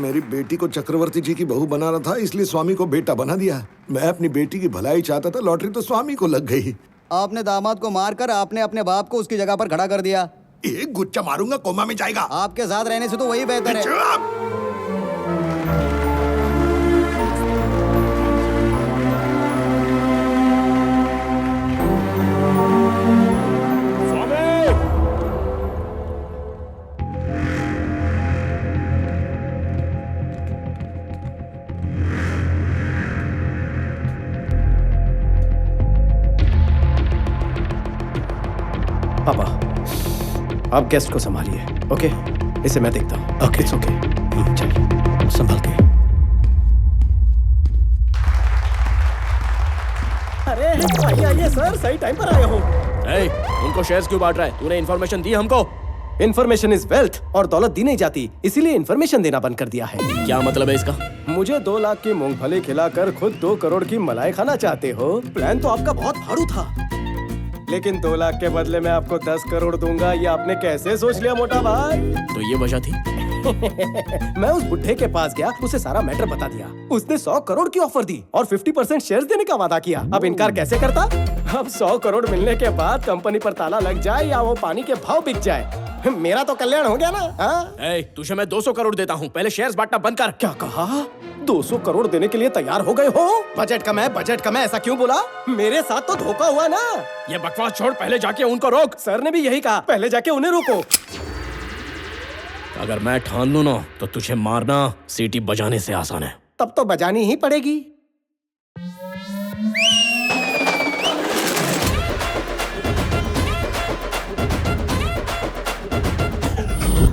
मेरी बेटी को चक्रवर्ती जी की बहू बना रहा था, इसलिए स्वामी को बेटा बना दिया। मैं अपनी बेटी की भलाई चाहता था, लॉटरी तो स्वामी को लग गई। आपने दामाद को मारकर आपने अपने बाप को उसकी जगह पर खड़ा कर दिया। एक गुच्चा मारूंगा कोमा में जाएगा। आपके साथ रहने से तो वही बेहतर है। पापा, आप गेस्ट को संभालिए, ओके? इसे मैं देखता हूँ। Okay, it's okay. चलिए, संभाल के। अरे आइए सर, सही टाइम पर आए हो। उनको शेयर्स क्यों बांट रहा है? तूने इन्फॉर्मेशन दी हमको? इन्फॉर्मेशन इज वेल्थ, और दौलत दी नहीं जाती, इसीलिए इन्फॉर्मेशन देना बंद कर दिया है। क्या मतलब है इसका? मुझे 2 लाख की मूंगफली खिलाकर खुद 2 करोड़ की मलाई खाना चाहते हो? प्लान तो आपका बहुत भारू था, लेकिन 2 लाख के बदले में आपको 10 करोड़ दूंगा, ये आपने कैसे सोच लिया मोटा भाई? तो ये वजह थी? मैं उस बुढ़े के पास गया, उसे सारा मैटर बता दिया। उसने 100 करोड़ की ऑफर दी और 50% शेयर्स देने का वादा किया। अब इनकार कैसे करता? अब 100 करोड़ मिलने के बाद कंपनी पर ताला लग जाए या वो पानी के भाव बिक जाए, मेरा तो कल्याण हो गया ना। तुझे मैं 200 करोड़ देता हूँ, पहले शेयर्स बांटना बंद कर। क्या कहा? 200 करोड़ देने के लिए तैयार हो गए हो? बजट कम है, ऐसा क्यों बोला? मेरे साथ तो धोखा हुआ ना। ये बकवास छोड़, पहले जाके उनको रोक। सर ने भी यही कहा, पहले जाके उन्हें रोको। अगर मैं ठान लूं ना, तो तुझे मारना सीटी बजाने से आसान है। तब तो बजानी ही पड़ेगी।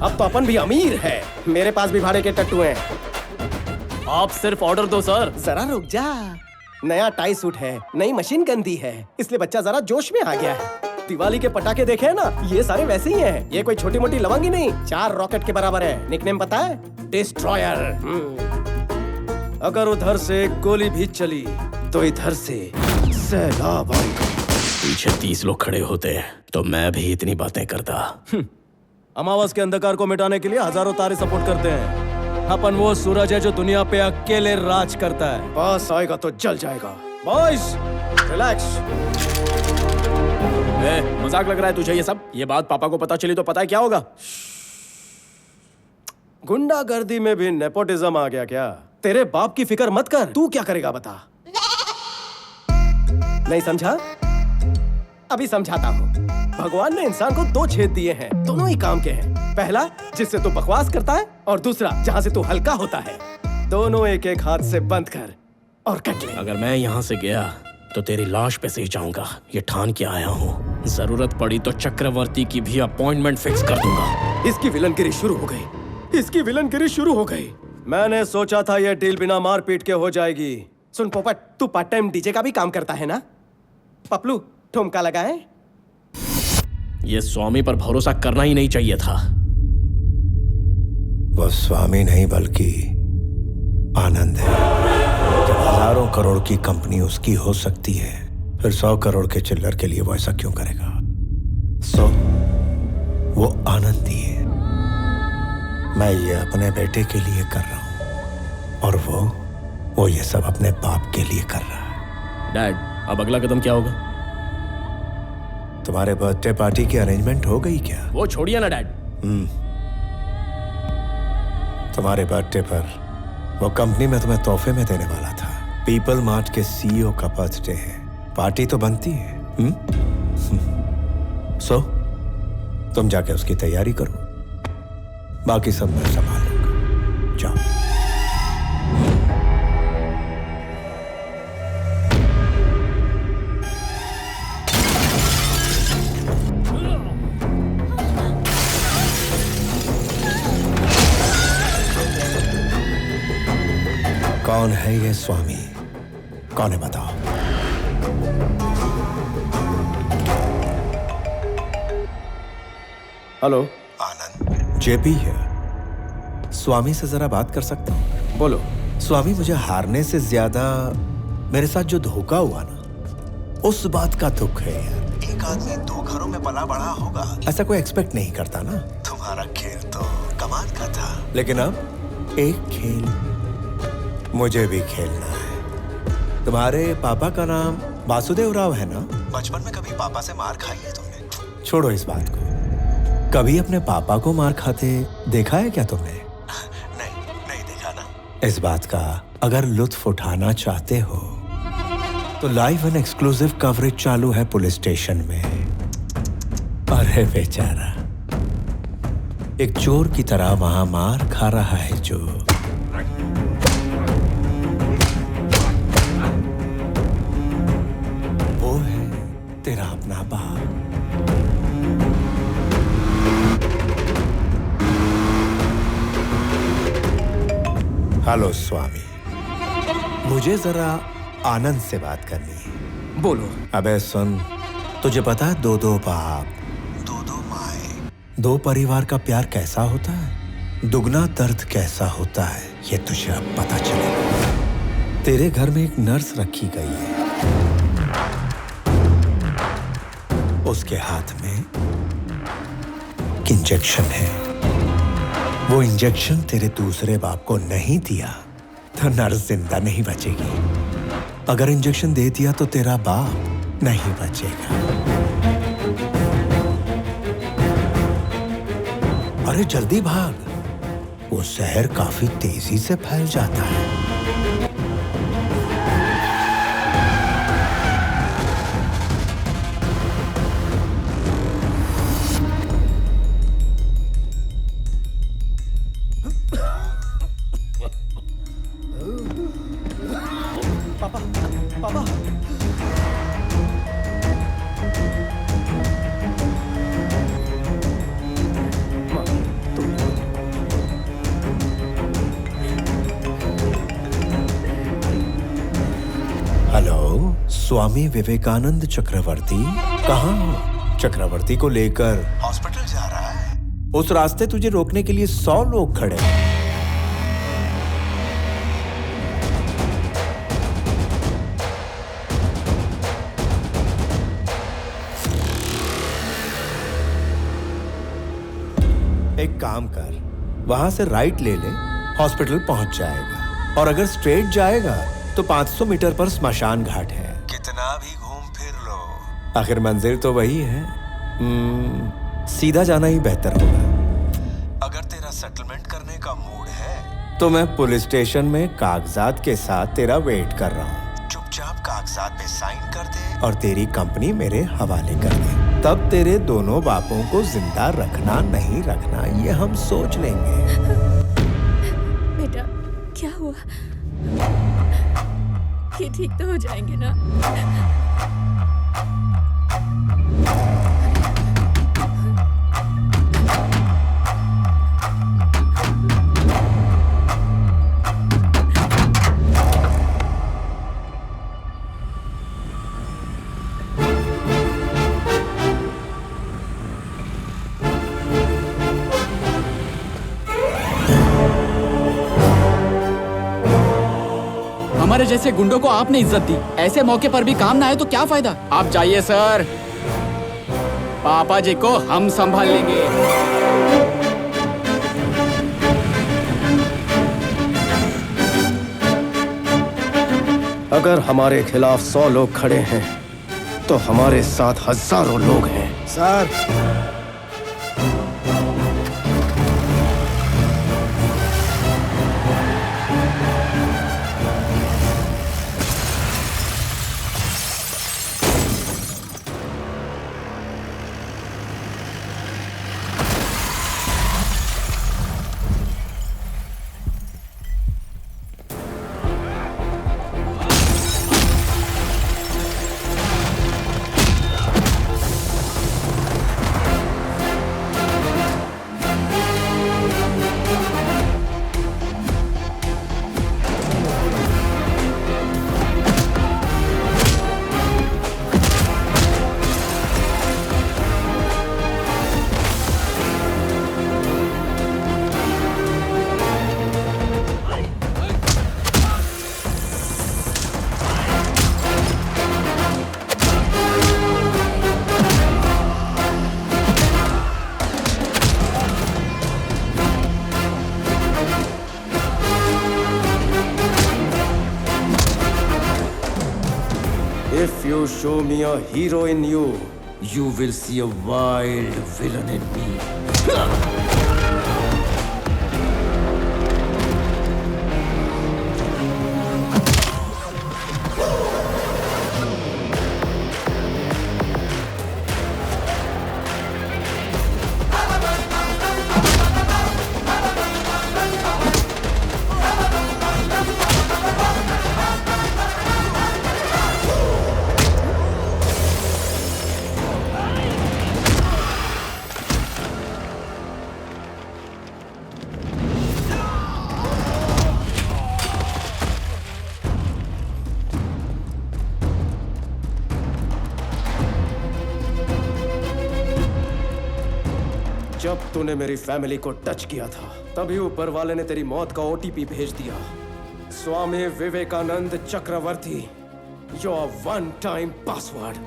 अब तो अपन भी अमीर है, मेरे पास भी भाड़े के टट्टू हैं। आप सिर्फ ऑर्डर दो सर। जरा रुक जा, नया टाई सूट है, नई मशीन गन दी है, इसलिए बच्चा जरा जोश में आ गया है। दिवाली के पटाखे देखे हैं ना, ये सारे वैसे ही हैं। ये कोई छोटी मोटी लवंगी नहीं, 4 रॉकेट के बराबर है। निकनेम पता है? डिस्ट्रॉयर। अगर उधर से गोली भी चली तो इधर से सैलाब आएगा। पीछे 30 लोग खड़े होते तो मैं भी इतनी बातें करता। अमावस के अंधकार को मिटाने के लिए हजारों तारे सपोर्ट करते हैं। अपन वो सूरज है जो दुनिया पे अकेले राज करता है। पास आएगा तो जल जाएगा। Boys, relax. मजाक लग रहा है तुझे ये सब? ये बात पापा को पता चली तो पता है क्या होगा? गुंडागर्दी में भी नेपोटिज्म आ गया क्या? तेरे बाप की फिक्र मत कर, तू क्या करेगा बता? नहीं समझा? अभी समझाता हूँ। भगवान ने इंसान को 2 छेद दिए हैं, दोनों ही काम के हैं। पहला जिससे तू बकवास करता है, और दूसरा जहाँ से तू हल्का होता है। दोनों एक एक हाथ से बंद कर और कट ले। अगर मैं यहाँ से गया तो तेरी लाश पे से ही जाऊंगा, ये ठान के आया हूँ। जरूरत पड़ी तो चक्रवर्ती की भी अपॉइंटमेंट फिक्स कर दूंगा। इसकी विलनगिरी शुरू हो गई, इसकी विलनगिरी शुरू हो गई। मैंने सोचा था ये डील बिना मारपीट के हो जाएगी। सुन पोपट, तू पार्ट टाइम डीजे का भी काम करता है ना? पपलू, ठुमका लगाए। ये स्वामी पर भरोसा करना ही नहीं चाहिए था। वो स्वामी नहीं बल्कि आनंद है। जब हजारों करोड़ की कंपनी उसकी हो सकती है, फिर 100 करोड़ के चिल्लर के लिए वो ऐसा क्यों करेगा? वो आनंदी है। मैं ये अपने बेटे के लिए कर रहा हूं, और वो ये सब अपने बाप के लिए कर रहा है। डैड, अब अगला कदम क्या होगा? तुम्हारे बर्थडे पार्टी की अरेंजमेंट हो गई क्या? वो छोड़िए ना डैड। तुम्हारे बर्थडे पर वो कंपनी में तुम्हें तोहफे में देने वाला था। पीपल मार्ट के सीईओ का बर्थडे है, पार्टी तो बनती है। सो तुम जाके उसकी तैयारी करो, बाकी सब मैं संभाल लूंगा। जाओ। कौन है ये स्वामी? कौन है बताओ? हेलो, आनंद। जेपी है। स्वामी से जरा बात कर सकता हूँ? बोलो। स्वामी, मुझे हारने से ज्यादा मेरे साथ जो धोखा हुआ ना, उस बात का दुख है यार। एक आदमी 2 घरों में पला बड़ा होगा, ऐसा कोई एक्सपेक्ट नहीं करता ना। तुम्हारा खेल तो कमाल का था, लेकिन अब एक खेल मुझे भी खेलना है। तुम्हारे पापा का नाम वासुदेव राव है ना? बचपन में कभी पापा से मार खाई है तुमने? छोड़ो इस बात को। कभी अपने पापा को मार खाते देखा है क्या तुमने? नहीं देखा ना। इस बात का अगर लुत्फ उठाना चाहते हो तो लाइव एंड एक्सक्लूसिव कवरेज चालू है पुलिस स्टेशन में। अरे बेचारा एक चोर की तरह वहां मार खा रहा है जो। वो है तेरा अपना बाप। हेलो स्वामी, मुझे जरा आनंद से बात करनी है। बोलो। अबे सुन, तुझे पता है दो बाप, दो माए, दो परिवार का प्यार कैसा होता है, दुगना दर्द कैसा होता है, ये तुझे अब पता चलेगा। तेरे घर में एक नर्स रखी गई है, उसके हाथ में इंजेक्शन है। वो इंजेक्शन तेरे दूसरे बाप को नहीं दिया तो नर्स जिंदा नहीं बचेगी। अगर इंजेक्शन दे दिया तो तेरा बाप नहीं बचेगा। अरे जल्दी भाग, वो जहर काफी तेजी से फैल जाता है। स्वामी विवेकानंद चक्रवर्ती कहाँ हो? चक्रवर्ती को लेकर हॉस्पिटल जा रहा है। उस रास्ते तुझे रोकने के लिए 100 लोग खड़े हैं। एक काम कर, वहां से राइट ले ले, हॉस्पिटल पहुंच जाएगा। और अगर स्ट्रेट जाएगा तो 500 मीटर पर स्मशान घाट है। कितना भी घूम फिर लो, आखिर मंजिल तो वही है। सीधा जाना ही बेहतर होगा। अगर तेरा सेटलमेंट करने का मूड है तो मैं पुलिस स्टेशन में कागजात के साथ तेरा वेट कर रहा हूँ। चुपचाप कागजात पे साइन कर दे और तेरी कंपनी मेरे हवाले कर दे। तब तेरे दोनों बापों को जिंदा रखना नहीं रखना ये हम सोच लेंगे। बेटा क्या हुआ? ये ठीक तो हो जाएंगे ना? हमारे जैसे गुंडों को आपने इज्जत दी, ऐसे मौके पर भी काम ना आए तो क्या फायदा? आप जाइए सर, पापा जी को हम संभाल लेंगे। अगर हमारे खिलाफ 100 लोग खड़े हैं तो हमारे साथ हजारों लोग हैं। Sir If you show me a hero in you, You will see a wild villain in me. जब तूने मेरी फैमिली को टच किया था तभी ऊपर वाले ने तेरी मौत का ओटीपी भेज दिया। स्वामी विवेकानंद चक्रवर्ती, योर वन टाइम पासवर्ड।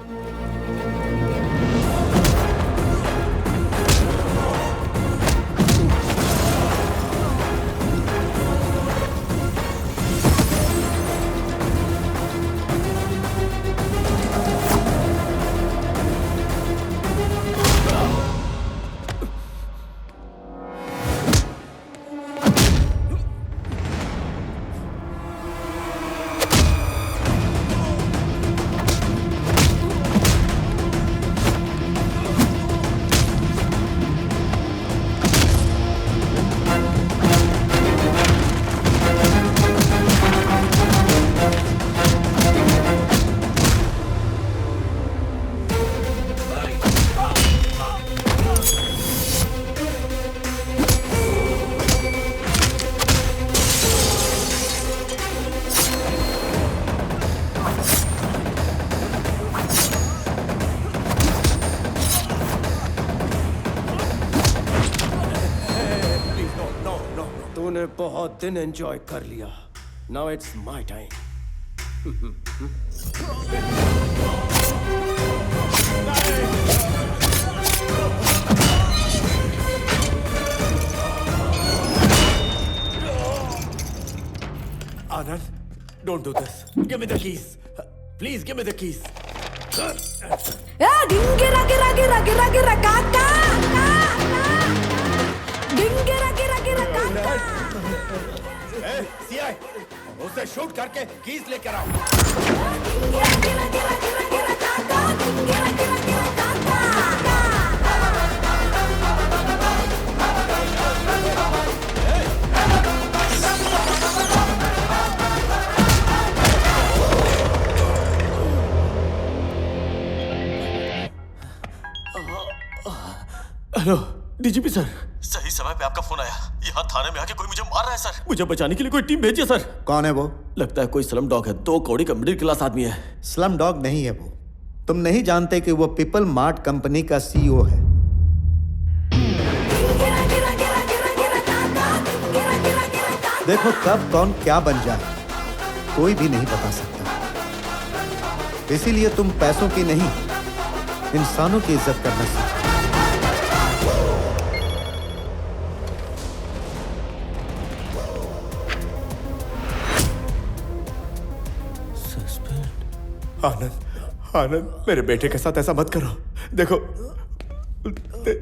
तूने बहुत दिन एंजॉय कर लिया। Now it's my time. Anand, don't do this. Give me the keys. Please give me the keys. गिरा गिरा गिरा गिरा गिरा काका गिरा गिरा गिरा काका। सीआई, उसे शूट करके कीज लेकर आओ। गिरा गिरा गिरा गिरा गिरा काका गिरा गिरा गिरा काका। Hello DGP sir. सही समय पे आपका फोन आया। यहाँ थाने में आके कोई मुझे मार रहा है सर। मुझे बचाने के लिए कोई टीम भेजिए सर। कौन है वो? लगता है कोई स्लम डॉग है। 2 कौड़ी का मिडिल क्लास आदमी है। स्लम डॉग नहीं है वो। तुम नहीं जानते कि वो पीपल मार्ट कंपनी का सीईओ है। देखो कब कौन क्या बन जाए कोई भी नहीं बता सकता। इसीलिए तुम पैसों की नहीं इंसानों की इज्जत करना सीखो। आनंद, आनंद, मेरे बेटे के साथ ऐसा मत करो। देखो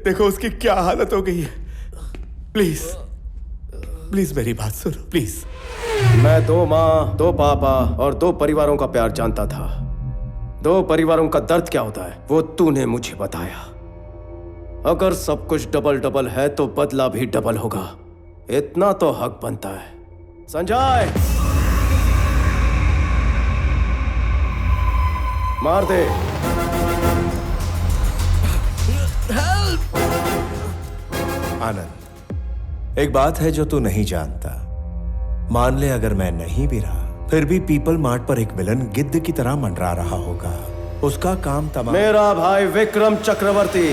देखो उसकी क्या हालत हो गई है। प्लीज प्लीज मेरी बात सुनो प्लीज। मैं 2 माँ, 2 पापा और 2 परिवारों का प्यार जानता था। 2 परिवारों का दर्द क्या होता है वो तूने मुझे बताया। अगर सब कुछ डबल डबल है तो बदला भी डबल होगा। इतना तो हक बनता है। संजय, मार दे। आनंद, एक बात है जो तू नहीं जानता। मान ले अगर मैं नहीं भी रहा फिर भी पीपल मार्ट पर एक विलन गिद्ध की तरह मंडरा रहा होगा। उसका काम तमाम। मेरा भाई विक्रम चक्रवर्ती।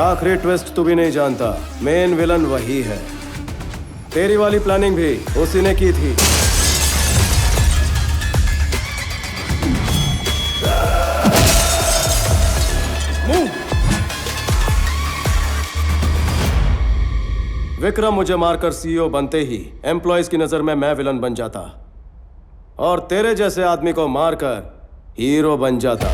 आखिरी ट्विस्ट तू भी नहीं जानता। मेन विलन वही है। तेरी वाली प्लानिंग भी उसी ने की थी। विक्रम मुझे मारकर सीईओ बनते ही एम्प्लॉयज की नजर में मैं विलन बन जाता और तेरे जैसे आदमी को मारकर हीरो बन जाता।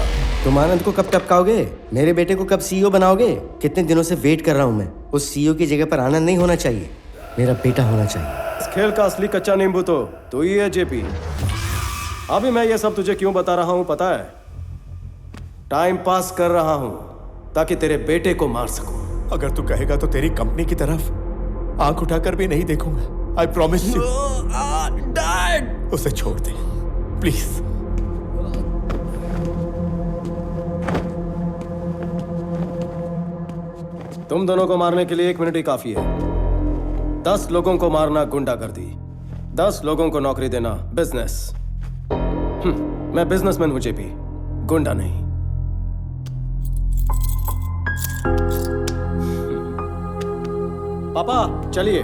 तुम आनंद को कब टपकाओगे? मेरे बेटे को कब सीईओ बनाओगे? कितने दिनों से वेट कर रहा हूं मैं। उस सीईओ की जगह पर आनंद नहीं होना चाहिए, मेरा बेटा होना चाहिए। इस खेल का असली कच्चा नींबू तो तू ही है जेपी। अभी मैं ये सब तुझे क्यों बता रहा हूं पता है? टाइम पास कर रहा हूं ताकि तेरे बेटे को मार सकूं। अगर तू कहेगा तो तेरी कंपनी की तरफ आंख उठाकर भी नहीं देखूंगा। I promise you. डैड, उसे छोड़ दे प्लीज। तुम दोनों को मारने के लिए 1 मिनट ही काफी है। 10 लोगों को मारना गुंडागर्दी, 10 लोगों को नौकरी देना बिजनेस। मैं बिजनेसमैन हूं जेपी, गुंडा नहीं। पापा चलिए।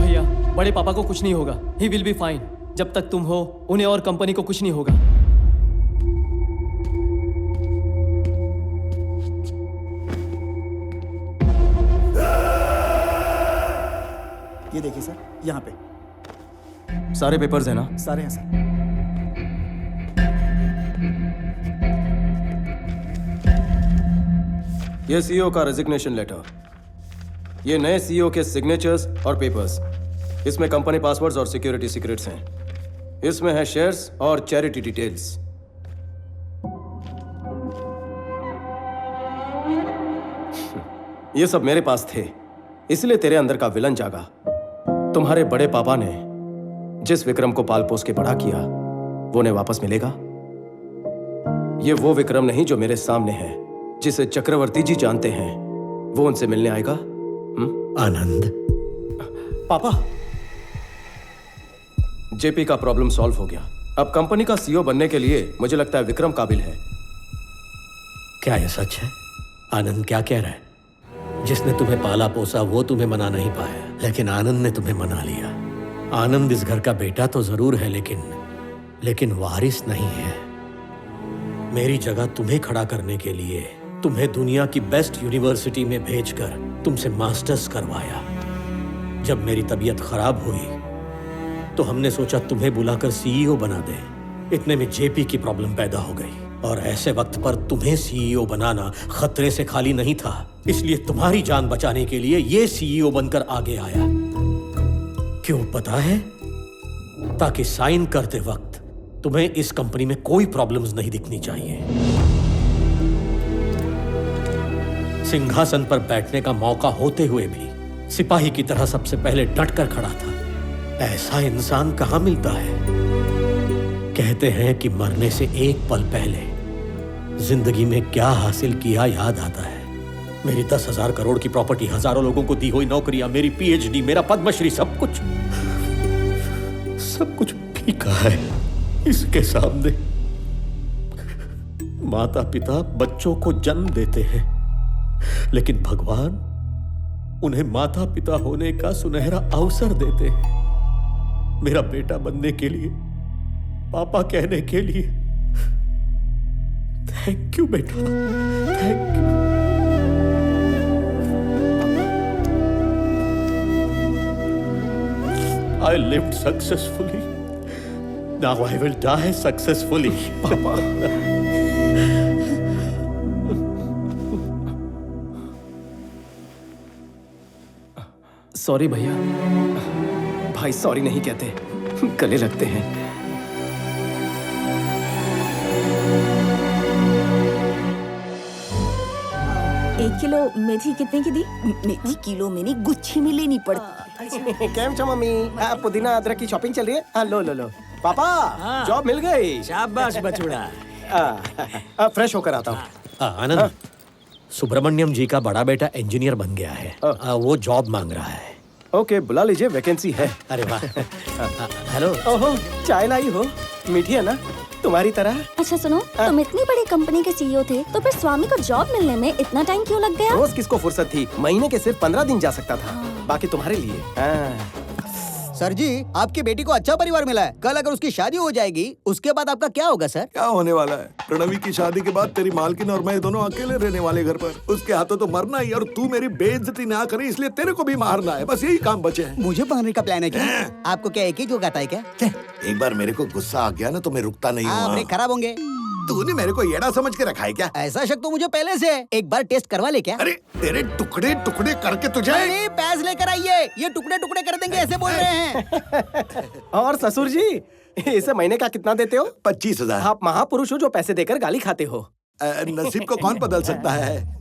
भैया, बड़े पापा को कुछ नहीं होगा। He will be fine. जब तक तुम हो, उन्हें और कंपनी को कुछ नहीं होगा। ये देखिए सर, यहाँ पे सारे पेपर्स हैं ना? सारे हैं सर। ये सीईओ का रेजिग्नेशन लेटर, ये नए सीईओ के सिग्नेचर्स और पेपर्स। इसमें कंपनी पासवर्ड्स और सिक्योरिटी सीक्रेट्स हैं। इसमें है शेयर्स और चैरिटी डिटेल्स। ये सब मेरे पास थे, इसलिए तेरे अंदर का विलन जागा। तुम्हारे बड़े पापा ने जिस विक्रम को पाल पोस के बड़ा किया, वो उन्हें वापस मिलेगा? ये वो विक्रम नहीं जो मेरे सामने है, जिसे चक्रवर्ती जी जानते हैं। वो उनसे मिलने आएगा? आनंद। पापा, जेपी का प्रॉब्लम सॉल्व हो गया। अब कंपनी का सीईओ बनने के लिए मुझे लगता है विक्रम काबिल है। क्या ये सच है? आनंद क्या कह रहा है? जिसने तुम्हें पाला पोसा वो तुम्हें मना नहीं पाया, लेकिन आनंद ने तुम्हें मना लिया। आनंद इस घर का बेटा तो जरूर है, लेकिन वारिस नहीं है। मेरी जगह तुम्हें खड़ा करने के लिए तुम्हें दुनिया की बेस्ट यूनिवर्सिटी में भेजकर तुमसे मास्टर्स करवाया। जब मेरी तबीयत खराब हुई तो हमने सोचा तुम्हें बुलाकर सीईओ बना दें। इतने में जेपी की प्रॉब्लम पैदा हो गई, और ऐसे वक्त पर तुम्हें सीईओ बनाना खतरे से खाली नहीं था। इसलिए तुम्हारी जान बचाने के लिए ये सीईओ बनकर आगे आया। क्यों पता है? ताकि साइन करते वक्त तुम्हें इस कंपनी में कोई प्रॉब्लम्स नहीं दिखनी चाहिए। सिंहासन पर बैठने का मौका होते हुए भी सिपाही की तरह सबसे पहले डटकर खड़ा था। ऐसा इंसान कहां मिलता है? कहते हैं कि मरने से एक पल पहले जिंदगी में क्या हासिल किया याद आता है। मेरी 10,000 करोड़ की प्रॉपर्टी, हजारों लोगों को दी हुई नौकरियां, मेरी पीएचडी, मेरा पद्मश्री, सब कुछ फीका है इसके सामने। माता पिता बच्चों को जन्म देते हैं, लेकिन भगवान उन्हें माता पिता होने का सुनहरा अवसर देते हैं। मेरा बेटा बनने के लिए, पापा कहने के लिए। थैंक यू बेटा, thank you. I lived successfully. Now I will die successfully. पापा। सॉरी भैया। भाई सॉरी नहीं कहते, गले लगते हैं। 1 किलो मेथी कितने की दी? मेथी किलो में नहीं, गुच्छी में लेनी पड़ती। केम छो मम्मी? पुदीना अदरक की शॉपिंग चल रही है? हाँ, लो पापा, जॉब मिल गई। शाबाश बछड़ा। फ्रेश होकर आता हूँ। आनंद, सुब्रमण्यम जी का बड़ा बेटा इंजीनियर बन गया है। वो जॉब मांग रहा है। ओके, बुला लीजिए, वैकेंसी है। अरे वाह। हेलो। ओहो, चाय लाई हो? मीठी है ना, तुम्हारी तरह। अच्छा सुनो, तुम इतनी बड़ी कंपनी के सीईओ थे, तो फिर स्वामी को जॉब मिलने में इतना टाइम क्यों लग गया? रोज किसको फुर्सत थी? महीने के सिर्फ 15 दिन जा सकता था, बाकी तुम्हारे लिए। सर जी, आपकी बेटी को अच्छा परिवार मिला है। कल अगर उसकी शादी हो जाएगी, उसके बाद आपका क्या होगा सर? क्या होने वाला है? प्रणवी की शादी के बाद तेरी मालकिन और मैं दोनों अकेले रहने वाले घर पर। उसके हाथों तो मरना ही, और तू मेरी बेइज्जती ना करे इसलिए तेरे को भी मारना है। बस यही काम बचे हैं। मुझे मारने का प्लान है क्या? आपको क्या एक ही जो आता है क्या? एक बार मेरे को गुस्सा आ गया ना तो मैं रुकता नहीं हाँ, हूँ। ब्रेक खराब होंगे। तूने मेरे को येड़ा समझ के रखा है क्या? ऐसा शक तो मुझे पहले से है। एक बार टेस्ट करवा ले क्या? अरे तेरे टुकड़े टुकड़े करके तुझे। अरे पैस लेकर आइए, ये टुकड़े टुकड़े कर देंगे ऐसे बोल रहे हैं। और ससुर जी, इसे महीने का कितना देते हो? 25,000। आप महापुरुष हो जो पैसे देकर गाली खाते हो। नसीब को कौन बदल सकता है?